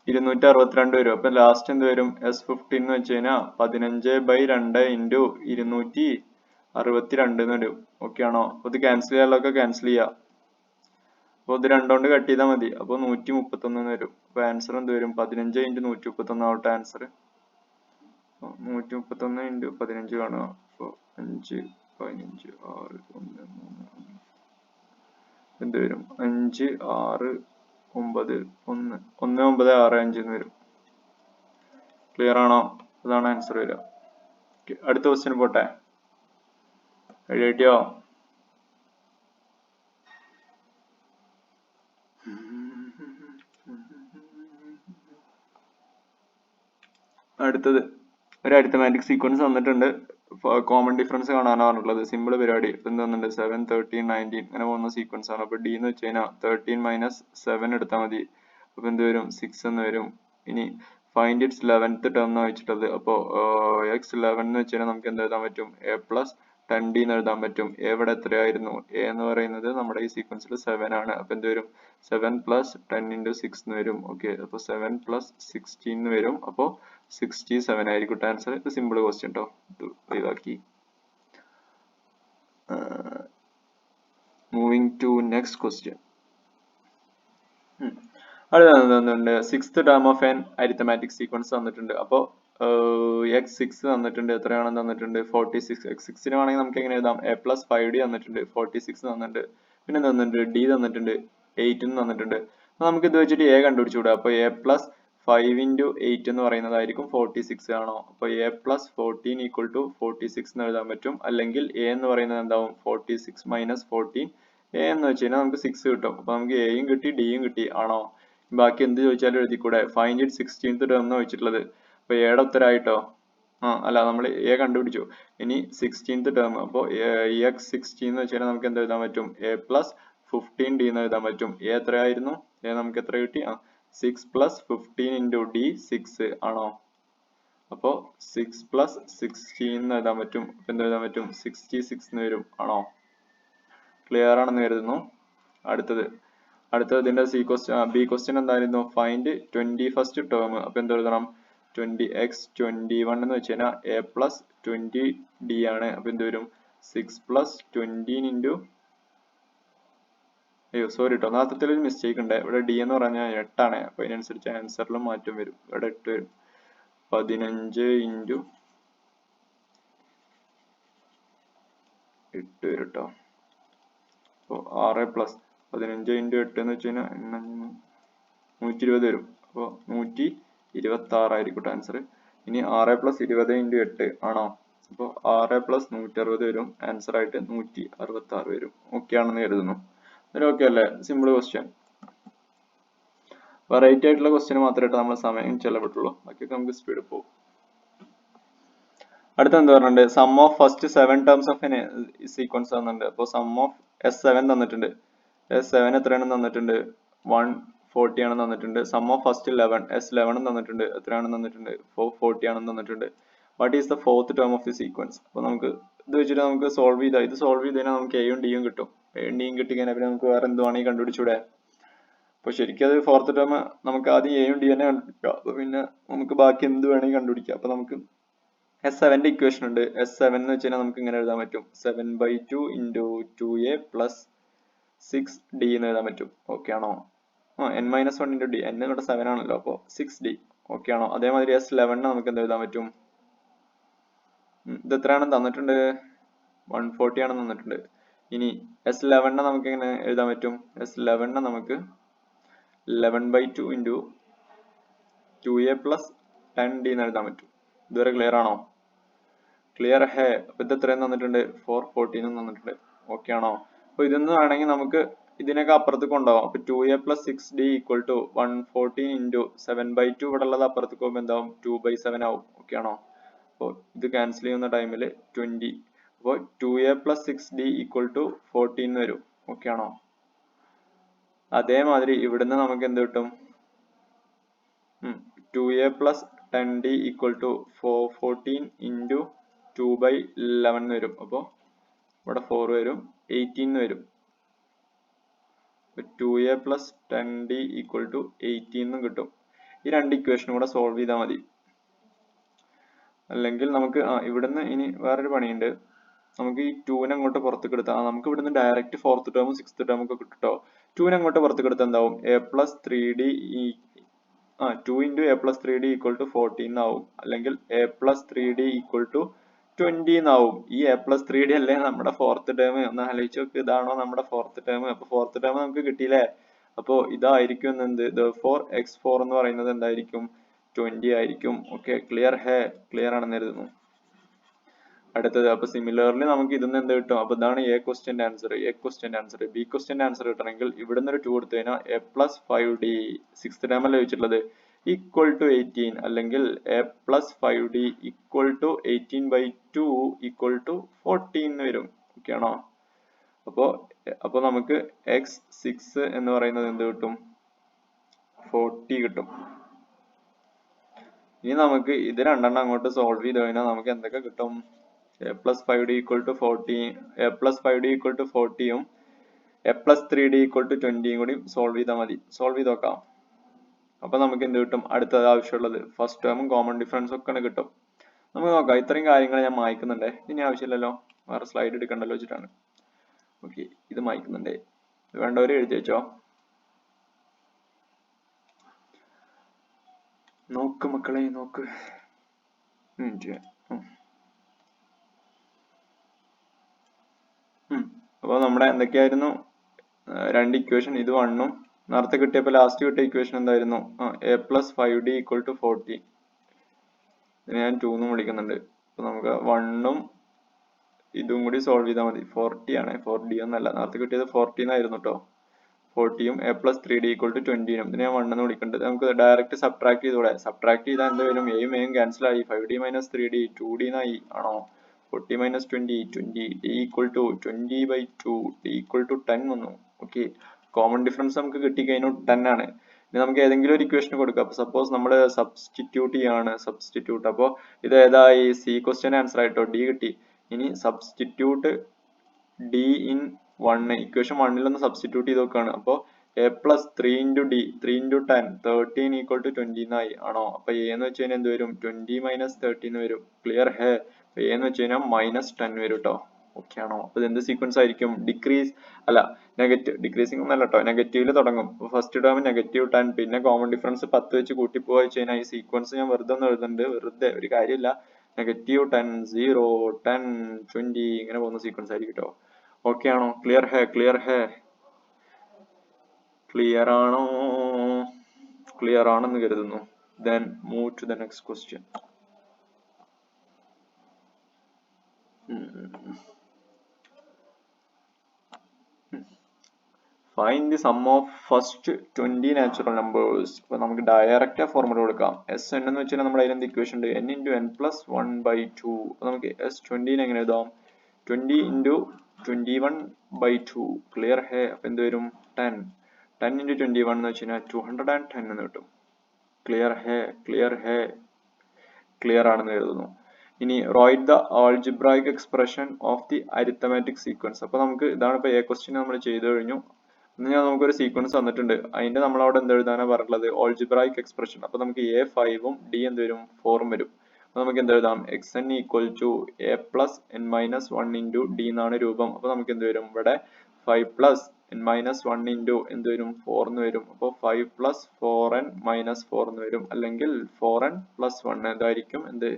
262 വരും. അപ്പൊ ലാസ്റ്റ് എന്ത് വരും? S15 എന്ന് വെച്ച് കഴിഞ്ഞാൽ 15/2 ഇൻറ്റു 262 എന്ന് വരും. ഓക്കെ ആണോ? അപ്പൊ ഇത് ക്യാൻസൽ ചെയ്യാനുള്ളതൊക്കെ ക്യാൻസൽ ചെയ്യാം. അപ്പൊ ഇത് രണ്ടുകൊണ്ട് കട്ട് ചെയ്താൽ മതി. അപ്പൊ 131 എന്ന് വരും. അപ്പൊ ആൻസർ എന്ത് വരും? 15 ഇൻറ്റു 131 ആവട്ടെ ആൻസർ. 131 ഇൻറ്റു 15 കാണുക. അപ്പൊ 5 15 6 1 3 എന്ത് വരും? 5 6 9 1 1 9 6 5 എന്ന് വരും. ക്ലിയർ ആണോ? അതാണ് ആൻസർ വരിക. അടുത്ത ക്വസ്റ്റ്യൻ പോട്ടെ. എഴുതിയോ? അടുത്തത് ഒരു അരിത്തമാറ്റിക് സീക്വൻസ് തന്നിട്ടുണ്ട്. കോമൺ ഡിഫറൻസ് കാണാനാണ് പറഞ്ഞിട്ടുള്ളത്. സിമ്പിൾ പരിപാടി. എന്ത് തന്നിട്ടുണ്ട്? 7 13 19 അങ്ങനെ പോകുന്ന സീക്വൻസ് ആണ്. അപ്പൊ ഡി എന്ന് വെച്ച് കഴിഞ്ഞാൽ 13 - 7 എടുത്താൽ മതി. അപ്പൊ എന്ത് വരും? 6 എന്ന് വരും. ഇനി ഫൈൻഡ് ഇറ്റ്സ് 11th ടേം എന്ന് വെച്ചിട്ടത്. അപ്പോൾ x11 എന്ന് വെച്ച് കഴിഞ്ഞാൽ നമുക്ക് എന്ത് എഴുതാൻ പറ്റും? a പ്ലസ് 10d എന്ന് എഴുതാൻ പറ്റും. a ഇവിടെ എത്രയായിരുന്നു? a എന്ന് പറയുന്നത് നമ്മുടെ ഈ സീക്വൻസിൽ 7 ആണ്. അപ്പൊ എന്ത് വരും? 7 പ്ലസ് 10 ഇൻറ്റു 6 എന്ന് വരും. ഓക്കെ, അപ്പൊ 7 പ്ലസ് 16 എന്ന് വരും. അപ്പോൾ 67 ആയിരിക്കും ആൻസർ. ഇത് സിമ്പിൾ ക്വസ്റ്റ്യൻ കേട്ടോ. ഇത് ഒഴിവാക്കി. Moving to next question. തന്നിട്ടുണ്ട്. 6th term of an arithmetic sequence തന്നിട്ടുണ്ട്. അപ്പോൾ x6 തന്നിട്ടുണ്ട്. എത്രയാണെന്ന് തന്നിട്ടുണ്ട്? 46. x6 വേണമെങ്കിൽ നമുക്ക് എങ്ങനെ എഴുതാം? a പ്ലസ് 5d തന്നിട്ടുണ്ട്. 46 തന്നിട്ടുണ്ട്. പിന്നെ തന്നിട്ടുണ്ട് d തന്നിട്ടുണ്ട്. 8 തന്നിട്ടുണ്ട്. അപ്പൊ നമുക്ക് ഇത് വെച്ചിട്ട് a കണ്ടുപിടിച്ചുകൂടാ. അപ്പൊ a പ്ലസ് 5 ഇൻറ്റു 8 എന്ന് പറയുന്നതായിരിക്കും 46 ആണോ? അപ്പൊ a പ്ലസ് 14 ഈക്വൽ ടു 46 എന്ന് എഴുതാൻ പറ്റും. അല്ലെങ്കിൽ a എന്ന് പറയുന്നത് എന്താവും? 46 മൈനസ് 14. a എന്ന് വെച്ച് കഴിഞ്ഞാൽ നമുക്ക് 6 കിട്ടും. അപ്പൊ നമുക്ക് എയും കിട്ടി ഡിയും കിട്ടി. ആണോ? ബാക്കി എന്ത് ചോദിച്ചാലും എഴുതിക്കൂടെ? ഫൈൻഡ് ഇറ്റ് 16th ടേം എന്ന് വെച്ചിട്ടുള്ളത്. അപ്പൊ എയുടെ ഉത്തരമായിട്ടോ? അല്ല, നമ്മൾ a കണ്ടുപിടിച്ചു. ഇനി 16th ടേം. അപ്പോൾ x16 എന്ന് വെച്ചാൽ നമുക്ക് എന്ത് എഴുതാൻ പറ്റും? a പ്ലസ് 15d എന്ന് എഴുതാൻ പറ്റും. a എത്രയായിരുന്നു? a നമുക്ക് എത്ര കിട്ടി? 6 പ്ലസ് 15 ഇൻറ്റു d 6 ആണോ? അപ്പോ 6 പ്ലസ് 16 എന്ന് എഴുതാൻ പറ്റും. അപ്പൊ എന്ത് എഴുതാൻ പറ്റും? 66 എന്ന് വരും. ആണോ? ക്ലിയർ ആണെന്ന് കരുതുന്നു. അടുത്തത് ഇതിന്റെ ബി ക്വസ്റ്റ്യൻ എന്തായിരുന്നു? Find 21st term. അപ്പൊ എന്ത് എഴുതണം? 20x21 എന്ന് വെച്ച് കഴിഞ്ഞാൽ a പ്ലസ് 20d ആണ്. അപ്പൊ എന്ത് വരും? 6 പ്ലസ് 20 ഇൻറ്റു സോറി കേട്ടോ, നേരത്തെ ഒരു മിസ്റ്റേക്ക് ഉണ്ട്. ഇവിടെ d എന്ന് പറഞ്ഞാൽ 8 ആണ്. അപ്പൊ അതിനനുസരിച്ച് ആൻസറിലും മാറ്റം വരും. ഇവിടെ 8 വരും. 15 ഇൻറ്റു 8 വരും കേട്ടോ. അപ്പോൾ 6 പ്ലസ് 15 ഇൻറ്റു 8 എന്ന് വെച്ച് കഴിഞ്ഞാൽ 120 വരും. അപ്പോൾ 126 ആയിരിക്കും ആൻസർ. ഇനി 6 പ്ലസ് 20 ഇൻറ്റു 8 ആണോ? അപ്പോൾ 6 പ്ലസ് 160 വരും. ആൻസർ ആയിട്ട് 166 വരും. ഓക്കെ ആണെന്ന് കരുതുന്നു. ഓക്കെ അല്ലേ? Simple question. വെറൈറ്റി ആയിട്ടുള്ള ക്വസ്റ്റ്യൻ മാത്രമായിട്ട് നമ്മൾ സമയം ചെലവിട്ടുള്ളൂ. ബാക്കിയൊക്കെ നമുക്ക് സ്പീഡ് പോകും. അടുത്ത എന്താ പറഞ്ഞിട്ടുണ്ട്? Sum of first 7 terms of an sequence തന്നിട്ടുണ്ട്. അപ്പോൾ സം ഓഫ് S7 തന്നിട്ടുണ്ട്. S7 എത്രയാണെന്ന് തന്നിട്ടുണ്ട്? 140 ആണെന്ന് തന്നിട്ടുണ്ട്. സം ഓഫ് ഫസ്റ്റ് 11 S11 തന്നിട്ടുണ്ട്. എത്രയാണെന്ന് തന്നിട്ടുണ്ട്? 440 ആണെന്ന് തന്നിട്ടുണ്ട്. What is the fourth term of the sequence? അപ്പൊ നമുക്ക് ഇത് വെച്ചിട്ട് നമുക്ക് സോൾവ് ചെയ്താൽ നമുക്ക് എയും ഡിയും കിട്ടും. എയും ഡിയും കിട്ടിക്കഴിഞ്ഞാൽ പിന്നെ നമുക്ക് വേറെ എന്ത് വേണമെങ്കിൽ കണ്ടുപിടിച്ചൂടെ? അപ്പൊ ശരിക്കും അത് ഫോർത്ത് ടേം നമുക്ക് ആദ്യം എയും ഡി തന്നെ കണ്ടുപിടിക്കാം. അപ്പൊ പിന്നെ നമുക്ക് ബാക്കി എന്ത് വേണമെങ്കിൽ കണ്ടുപിടിക്കാം. അപ്പൊ നമുക്ക് S7 ഇക്വേഷൻ ഉണ്ട്. S7 എന്ന് വെച്ച് കഴിഞ്ഞാൽ നമുക്ക് ഇങ്ങനെ എഴുതാൻ പറ്റും. 7/2 ഇൻറ്റു 2a പ്ലസ് 6d എന്ന് എഴുതാൻ പറ്റും. ഓക്കെ ആണോ? n-1 into d. n ഇവിടെ 7 ആണല്ലോ. അപ്പോൾ 6d. ഓക്കെ ആണോ? അതേമാതിരി S11 നമുക്ക് എന്ത് എഴുതാൻ പറ്റും? ഇത് എത്രയാണെന്ന് തന്നിട്ടുണ്ട്? 140 ആണെന്ന് തന്നിട്ടുണ്ട്. ഇനി S11 നമുക്ക് എങ്ങനെ എഴുതാൻ പറ്റും? S11 നമുക്ക് 11/2 ഇൻറ്റു 2a plus 10d എന്ന് എഴുതാൻ പറ്റും. ഇതുവരെ ക്ലിയർ ആണോ? ക്ലിയർ ഹേ? അപ്പൊ ഇത് എത്രയും തന്നിട്ടുണ്ട്? 414 തന്നിട്ടുണ്ട്. ഓക്കെ ആണോ? അപ്പൊ ഇതെന്ന് വേണമെങ്കിൽ നമുക്ക് ഇതിനൊക്കെ അപ്പുറത്തേക്ക് കൊണ്ടുപോകാം. അപ്പൊ 2a plus 6d equal to 114 into 7/2 ഇവിടെ ഉള്ളത് അപ്പുറത്തേക്ക് പോകുമ്പോൾ എന്താവും? 2/7 ആവും. ഓക്കെ ആണോ? അപ്പോൾ ഇത് ക്യാൻസൽ ചെയ്യുന്ന ടൈമിൽ 20. അപ്പോൾ 2a plus 6d equal to 14 വരും. ഓക്കെ ആണോ? അതേമാതിരി ഇവിടുന്ന് നമുക്ക് എന്ത് കിട്ടും? 2a plus 10d equal to 414 into 2/11 വരും. അപ്പോൾ ഇവിടെ 4 വരും, 18 വരും. 2a plus 10d equal to 18 കിട്ടും. ഈ രണ്ട് ഇക്വേഷനും കൂടെ സോൾവ് ചെയ്താൽ മതി. അല്ലെങ്കിൽ നമുക്ക് ഇവിടുന്ന് ഇനി വേറൊരു പണിയുണ്ട്. നമുക്ക് ഈ 2നെ അങ്ങോട്ട് പുറത്തേക്ക് എടുത്താൽ നമുക്ക് ഇവിടുന്ന് ഡയറക്റ്റ് 4th ടേമും 6th ടേമും ഒക്കെ കിട്ടോ. 2നെ അങ്ങോട്ട് പുറത്തേക്ക് എടുത്താൽ എന്താവും? a plus 3d 2 into a plus 3d equal to 14 ആവും. അല്ലെങ്കിൽ a plus 3d equal to 20 എന്നാവും. ഈ a plus 3d അല്ലേ നമ്മുടെ 4th ടേം? ഒന്ന് ആലോചിച്ച് നോക്ക്. ഇതാണോ നമ്മുടെ 4th ടേം? അപ്പൊ 4th ടേം നമുക്ക് കിട്ടിയില്ലേ? അപ്പോ ഇതായിരിക്കും എന്ത്? therefore x4 എന്ന് പറയുന്നത് എന്തായിരിക്കും? 20 ആയിരിക്കും. ഓക്കെ, ക്ലിയർ ഹേ? ക്ലിയർ ആണെന്ന് കരുതുന്നു. അടുത്തത് അപ്പൊ സിമിലർലി നമുക്ക് ഇതിന്ന് എന്ത് കിട്ടും? അപ്പൊ ഇതാണ് a ക്വസ്റ്റ്യന്റെ ആൻസർ. a ക്വസ്റ്റ്യന്റെ ആൻസർ. b ക്വസ്റ്റ്യന്റെ ആൻസർ കിട്ടണമെങ്കിൽ ഇവിടുന്ന് ഒരു 2 എടുത്തു കഴിഞ്ഞാൽ a plus 5d 6th term അല്ലേ ചോദിച്ചിട്ടുള്ളത്, equal to 18 അല്ലെങ്കിൽ a plus 5d equal to 18/2 equal to 14 വരും. ഓക്കെ ആണോ? അപ്പോ നമുക്ക് x6 എന്ന് പറയുന്നത് എന്ത് കിട്ടും? 40 കിട്ടും. ഇനി നമുക്ക് ഇത് രണ്ടെണ്ണം അങ്ങോട്ട് സോൾവ് ചെയ്ത് കഴിഞ്ഞാൽ നമുക്ക് എന്തൊക്കെ കിട്ടും? a plus 5d equal to 40, a plus 5d equal to 40യും a plus 3d equal to 20യും കൂടി സോൾവ് ചെയ്താൽ മതി. സോൾവ് ചെയ്ത് നോക്കാം. അപ്പൊ നമുക്ക് എന്ത് കിട്ടും? അടുത്തത് ആവശ്യമുള്ളത് ഫസ്റ്റ് ടേമും കോമൺ ഡിഫറൻസ് ഒക്കെ കിട്ടും. നമുക്ക് നോക്കാം. ഇത്രയും കാര്യങ്ങൾ ഞാൻ മായ്ക്കുന്നുണ്ടേ. ഇനി ആവശ്യമില്ലല്ലോ, വേറെ സ്ലൈഡ് എടുക്കണ്ടല്ലോ വെച്ചിട്ടാണ്. ഓക്കെ, ഇത് മായ്ക്കുന്നുണ്ടേ. വേണ്ടവര് എഴുതി വെച്ചോ. നോക്ക് മക്കളെ, നോക്ക്. അപ്പൊ നമ്മുടെ എന്തൊക്കെയായിരുന്നു? രണ്ട് ഇക്വേഷൻ, ഇത് 1ഉം നേരത്തെ കിട്ടിയപ്പോ ലാസ്റ്റ് കിട്ടിയ ഇക്വേഷൻ എന്തായിരുന്നു? a plus 5d equal to 40. ഇതിനെ ഞാൻ 2 എന്നും വിളിക്കുന്നുണ്ട്. അപ്പൊ നമുക്ക് 1ഉം ഇതും കൂടി സോൾവ് ചെയ്താൽ മതി. 40 ആണ്, 4d ഒന്നല്ല. നേരത്തെ കിട്ടിയത് 40 എന്നായിരുന്നു കേട്ടോ. 40യും a plus 3d equal to 20നും ഇതിനെ ഞാൻ 1 എന്ന് വിളിക്കേണ്ടത്. നമുക്ക് ഡയറക്റ്റ് സബ്ട്രാക്ട് ചെയ്തൂടെ? സബ്ട്രാക്ട് ചെയ്താൽ എന്ത് വരും? എയും എയും ക്യാൻസൽ ആയി. 5d minus 3d 2d എന്നായി. ആണോ? 40 minus 20 20 d equal to 20/2 d equal to 10 വന്നു. ഓക്കെ, കോമൺ ഡിഫറൻസ് നമുക്ക് കിട്ടിക്കഴിഞ്ഞു 10 ആണ്. ഇനി നമുക്ക് ഏതെങ്കിലും ഒരു ഇക്വേഷൻ കൊടുക്കാം. അപ്പൊ സപ്പോസ് നമ്മൾ സബ്സ്റ്റിറ്റ്യൂട്ട് ചെയ്യാണ്. സബ്സ്റ്റിറ്റ്യൂട്ട്, അപ്പോൾ ഇത് ഏതായി? സി ക്വസ്റ്റ്യൻ ആൻസർ ആയിട്ടോ, ഡി കിട്ടി. ഇനി സബ്സ്റ്റിറ്റ്യൂട്ട് d in 1, ഇക്വേഷൻ 1ൽ ഒന്ന് സബ്സ്റ്റിറ്റ്യൂട്ട് ചെയ്ത് നോക്കുകയാണ്. അപ്പോൾ a plus 3 into d 3 into 10 13 equal to 20 എന്നായി. ആണോ? അപ്പൊ a എന്ന് വെച്ച് കഴിഞ്ഞാൽ എന്ത് വരും? 20 minus 30 എന്ന് വരും. Clear hey? a എന്ന് വെച്ച് കഴിഞ്ഞാൽ -10 വരും കേട്ടോ. ഓക്കെ ആണോ? അപ്പൊ ഇത് എന്ത് സീക്വൻസ് ആയിരിക്കും? ഡിക്രീസ് അല്ല, നെഗറ്റീവ്. ഡിക്രീസിംഗ് ഒന്നല്ല കേട്ടോ, നെഗറ്റീവിൽ തുടങ്ങും. ഫസ്റ്റ് ടേം -10, പിന്നെ കോമൺ ഡിഫറൻസ് 10 വെച്ച് കൂട്ടി പോയി വെച്ച് കഴിഞ്ഞാൽ ഈ സീക്വൻസ് ഞാൻ വെറുതെ ഒന്ന് എഴുതുന്നുണ്ട്. വെറുതെ ഒരു കാര്യമില്ല. -10 0 10 20 ഇങ്ങനെ പോകുന്ന സീക്വൻസ് ആയിരിക്കും കേട്ടോ. ഓക്കെ ആണോ? ക്ലിയർ ഹേ? ക്ലിയർ ഹേ? ക്ലിയർ ആണോ? ക്ലിയർ ആണെന്ന് കരുതുന്നു. Then move to the next question. Find the sum of first 20 natural numbers. അപ്പോൾ നമുക്ക് ഡയറക്റ്റ് ഫോർമുല കൊടുക്കാം. എസ് എൻ എന്ന് വെച്ചാൽ നമ്മുടെ അതിലെന്ത് ഇക്വേഷൻ ഉണ്ട്? n into n plus 1/2. അപ്പോൾ നമുക്ക് S20 എങ്ങനെ എഴുതാം? 20 into 21/2. ക്ലിയർ ഹേ? അപ്പൊ എന്ത് വരും? 10 into 21 എന്ന് വെച്ച് കഴിഞ്ഞാൽ 210 എന്ന് കിട്ടും. ക്ലിയർ ഹേ? ക്ലിയർ ഹേ? ക്ലിയർ ആണെന്ന് കരുതുന്നു. ഇനി write the algebraic expression of the arithmetic sequence. അപ്പൊ നമുക്ക് ഇതാണ് ഇപ്പൊ എ ക്വസ്റ്റ്യൻ നമ്മൾ ചെയ്തു കഴിഞ്ഞു. ഇനി നമുക്കൊരു സീക്വൻസ് തന്നിട്ടുണ്ട്. അതിന്റെ നമ്മൾ അവിടെ എന്ത് എഴുതാനാണ് പറഞ്ഞിട്ടുള്ളത്? Algebraic expression. അപ്പൊ നമുക്ക് a 5ഉം d എന്ത് വരും? 4ഉം വരും. അപ്പൊ നമുക്ക് എന്ത് എഴുതാം? xn equal to a plus n minus 1 into d എന്നാണ് രൂപം. അപ്പൊ നമുക്ക് എന്ത് വരും? ഇവിടെ 5 plus n minus 1 into എന്ത് വരും? 4 എന്ന് വരും. അപ്പോൾ 5 plus 4n minus 4 എന്ന് വരും. അല്ലെങ്കിൽ 4n plus 1 എന്തായിരിക്കും? എന്ത്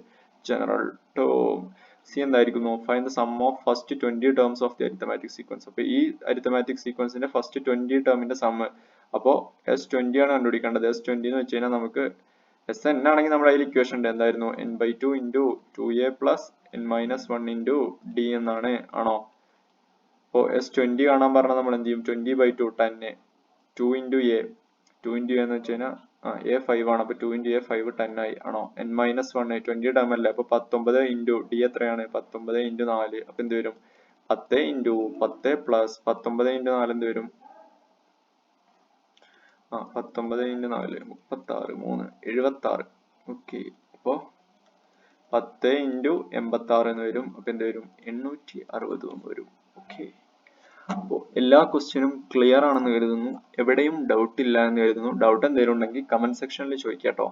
ജനറൽ ടേം. സി എന്തായിരിക്കുന്നു? Find the sum of first 20 terms of the arithmetic sequence. അപ്പൊ ഈ അരിത്തമാറ്റിക് സീക്വൻസിന്റെ ഫസ്റ്റ് 20 ടേമിന്റെ സം. അപ്പോൾ S20 ആണ് കണ്ടുപിടിക്കേണ്ടത്. S20 എന്ന് വെച്ച് കഴിഞ്ഞാൽ നമുക്ക് എസ് എൻ ആണെങ്കിൽ നമ്മുടെ അതിൽ ഇക്വേഷൻ ഉണ്ട് എന്തായിരുന്നു n/2 into 2a plus n-1 into D എന്നാണ് ആണോ? അപ്പോൾ S20 കാണാൻ പറഞ്ഞാൽ നമ്മൾ എന്ത് ചെയ്യും 20/2 10 2 ഇൻറ്റു എ 2 ഇൻറ്റു എന്ന് വെച്ച് കഴിഞ്ഞാൽ എ 5 ആണ് അപ്പൊ 2 ഇൻറ്റു എ 5 10 ആയി ആണോ? n-1 20 ടേം അല്ലേ അപ്പൊ 19 ഇൻറ്റു ഡി എത്രയാണ് 19 ഇൻറ്റു 4 അപ്പൊ എന്ത് വരും 10 ഇൻറ്റു 10 പ്ലസ് 19 ഇൻറ്റു 4 എന്ത് വരും 19 ഇൻറ്റു 4 36 3 76 ഓക്കെ അപ്പോ 10 ഇൻറ്റു 86 എന്ന് വരും അപ്പൊ എന്ത് വരും 860 എന്ന് വരും ഓക്കെ. അപ്പോൾ എല്ലാ ക്വസ്റ്റ്യനും ക്ലിയർ ആണെന്ന് കരുതുന്നു, എവിടെയും ഡൗട്ട് ഇല്ല എന്ന് കരുതുന്നു. ഡൗട്ട് എന്തെങ്കിലും ഉണ്ടെങ്കിൽ കമന്റ് സെക്ഷനിൽ ചോദിക്കുക കേട്ടോ.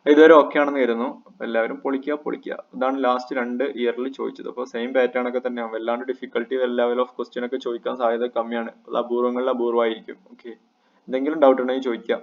ഇതുവരെ ഓക്കെ ആണെന്ന് കരുതുന്നു. എല്ലാവരും പൊളിക്കുക. ഇതാണ് ലാസ്റ്റ് 2 ഇയറിൽ ചോദിച്ചത്. അപ്പോൾ സെയിം പാറ്റേൺ ഒക്കെ തന്നെയാണ്, വല്ലാണ്ട് ഡിഫിക്കൽട്ടി ലെവൽ ഓഫ് ക്വസ്റ്റ്യൻ ഒക്കെ ചോദിക്കാൻ സാധ്യത കമ്മിയാണ്. അത് അപൂർവങ്ങളിൽ അപൂർവമായിരിക്കും. ഓക്കെ, എന്തെങ്കിലും ഡൗട്ട് ഉണ്ടെങ്കിൽ ചോദിക്കുക.